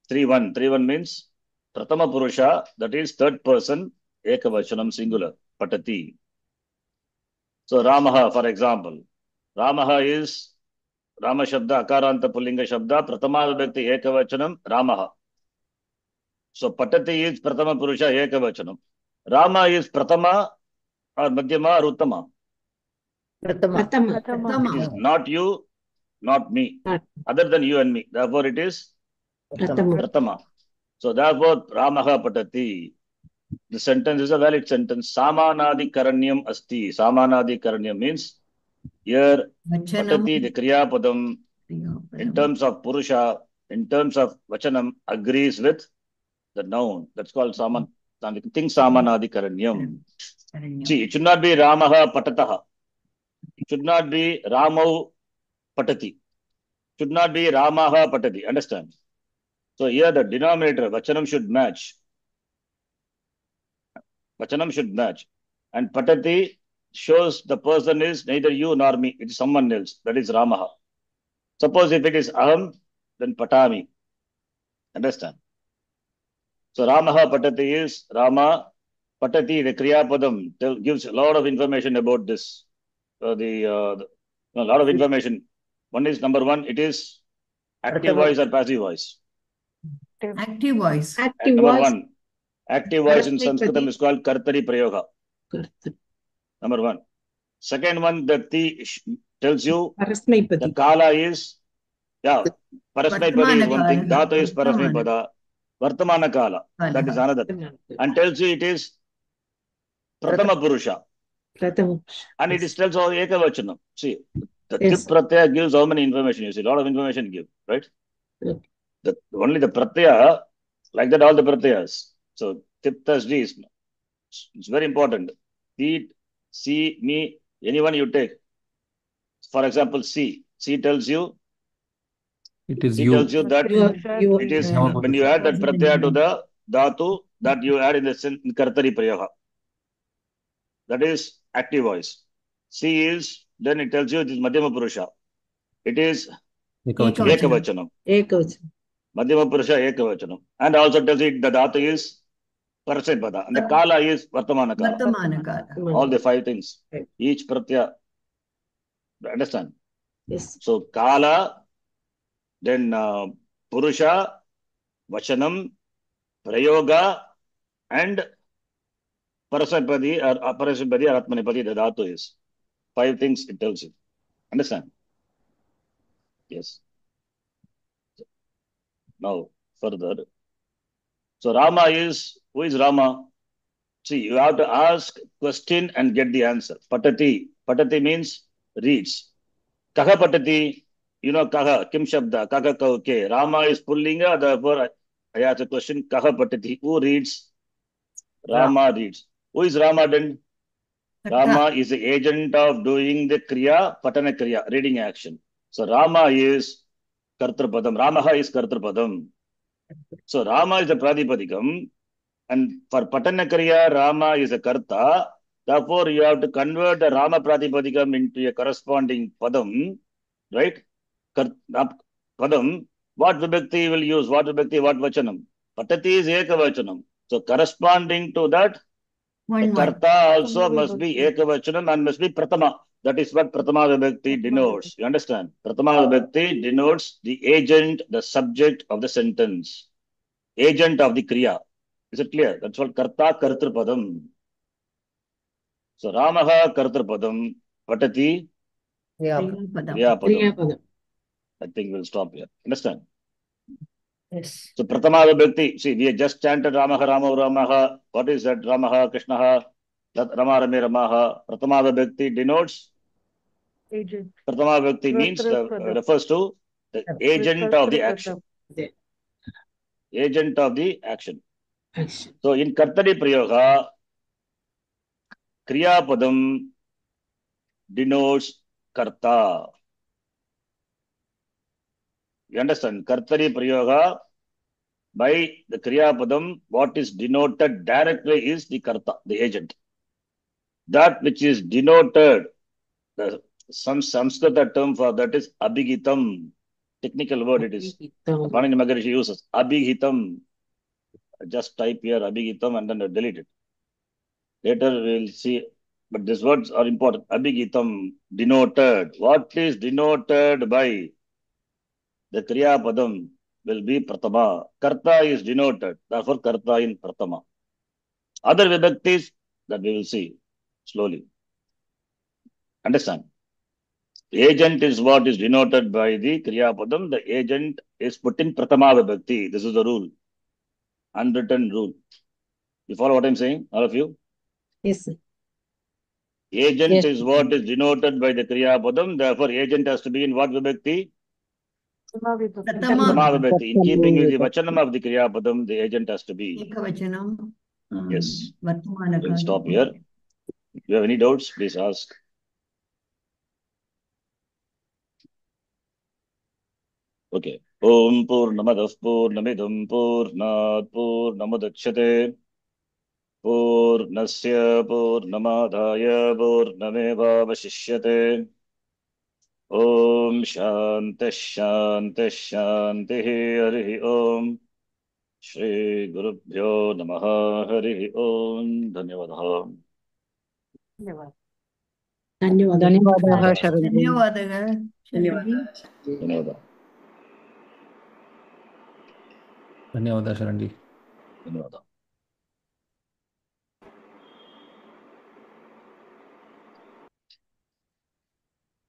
3, 1. 3, 1 means Prathama Purusha, that is third person, Ekavachanam singular, Patati. So, Ramaha, for example. Ramaha is Rama Shabda, Akaranta Pullinga Shabda, Prathama Vibhakti Ekavachanam, Ramaha. So, Patati is Prathama Purusha Ekavachanam. Rama is Prathama or Madhyama or Uttama. Prathama. It is not you, not me. Other than you and me. Therefore, it is Prathama. So, therefore, Ramaha Patati. The sentence is a valid sentence. Samanadi Karanyam Asti. Samanadi Karanyam means here Patati, the Kriya Padam, in terms of Purusha, in terms of Vachanam, agrees with the noun. That's called Saman. Think Samanadi Karanyam. See, it should not be Ramaha Patataha. It should not be Ramau Patati. Should not be Ramaha Patati. Understand? So here the denominator, Vachanam should match. Vachanam should match. And patati shows the person is neither you nor me, it is someone else. That is Ramaha. Suppose if it is aham, then patami. Understand? So Ramaha patati is Rama patati, the Kriya Padam gives a lot of information about this. A lot of information. One is number one, it is active voice or passive voice. Active voice. Active Number voice. one, active voice in Sanskritam Parasmaipadi. is called Kartari Prayoga. Number one. Second one, the T tells you the Parasmaipadi. Kala is, yeah, Parasmaipadi is one thing, Dhatu is Parasmaipada, Vartamana Kala, that is another. And tells you it is Pratama Purusha. And it is tells all Ekavachanam. See, the Tip Pratyaya gives how many information? You see, a lot of information give, right? Only the Pratyaya, like that all the Pratyayas. So Tip plus D is, it's very important. Eat, see, me, anyone you take. For example, C. C tells you, It is C you. tells you that You. it is, when you add that Pratyaya to the Dhatu, that you add in the Kartari Prayoga. That is active voice. C is, then it tells you it is Madhyama Purusha. It is Ekavachanam. Madhyama Purusha Ekavachanam. And also tells you the Dhatu is Parasmaipada. And the Kala is Vartamana Kala. All the five things. Each Pratyaya. Understand? Yes. So Kala, then Purusha, Vachanam, Prayoga, and Parasmaipada or Atmanipadi, the Dhatu is. Five things it tells you. Understand? Yes. Now, further. So Rama is, who is Rama? See, you have to ask question and get the answer. Patati. Patati means reads. Kaha patati, you know kaha, kim shabda, kaha kauke. Rama is pullinga, therefore I ask a question, kaha patati. Who reads? Rama reads. Who is Rama then? Rama is the agent of doing the kriya, patana kriya, reading action. So Rama is Kartrapadam. Ramaha is Kartrapadam. So Rama is the Pradipadikam. And for patana kriya, Rama is a Karta. Therefore, you have to convert the Rama Pradipadikam into a corresponding Padam. Right? Padam. What Vibhakti will use? What Vibhakti? What Vachanam? Patati is Ekavachanam. So corresponding to that, the Karta also must be Ekavachanam and must be Pratama. That is what Pratama Vibhakti denotes. You understand? Pratama Vibhakti denotes the agent, the subject of the sentence. Agent of the Kriya. Is it clear? That's what Karta Kartrapadam. So Ramaha Kartrapadam, Patati Kriyapadam. I think we'll stop here. Understand? Yes. So Pratama Vibhakti, see, we have just chanted Ramaha, Ramaha, Ramaha. What is that? Ramaha, Krishnaha, Rama, Rame, Ramaha. Pratama Vibhakti denotes. Agent. Pratama Vibhakti means refers to the agent of the action. Agent of the action. So in Kartari Prayoga, Kriya Padam denotes Karta. You understand? Kartari Prayoga, by the Kriya Padam, what is denoted directly is the Karta, the agent. That which is denoted, some Sanskrit term for that is Abhigitam. Technical word it is. Panini Maharishi uses Abhigitam. Just type here Abhigitam and then delete it. Later we'll see. But these words are important. Abhigitam, denoted. What is denoted by the Kriya Padam will be Pratama. Karta is denoted. Therefore, Karta in Pratama. Other Vibhaktis that we will see slowly. Understand? Agent is what is denoted by the Kriya Padam. The agent is put in Pratama Vibhakti. This is the rule. Unwritten rule. You follow what I'm saying, all of you? Yes, sir. Agent is what is denoted by the Kriya Padam. Therefore, agent has to be in what Vibhakti? Pratama Vibhakti. In keeping with the Vachanam of the Kriya Padam, the agent has to be. Ekavachanam. Yes. Vartamana We'll Kala. stop here. If you have any doubts, please ask. Okay. Om Purnamadah Purnamidam Purnat Purnamudachyate पूर्णस्य पूर्णमादाय पूर्णमेवावशिष्यते। ओम शांति शांति शांति। हरि ओम। श्री गुरुभ्यो नमः। हरि ओम। धन्यवादः। ಧನ್ಯವಾದः ಶರಣ್ಜಿ. ಧನ್ಯವಾದಗಳು ಶರಣ್ಜಿ. ಧನ್ಯವಾದ. ಧನ್ಯವಾದ ಶರಣ್ಜಿ. ಧನ್ಯವಾದ.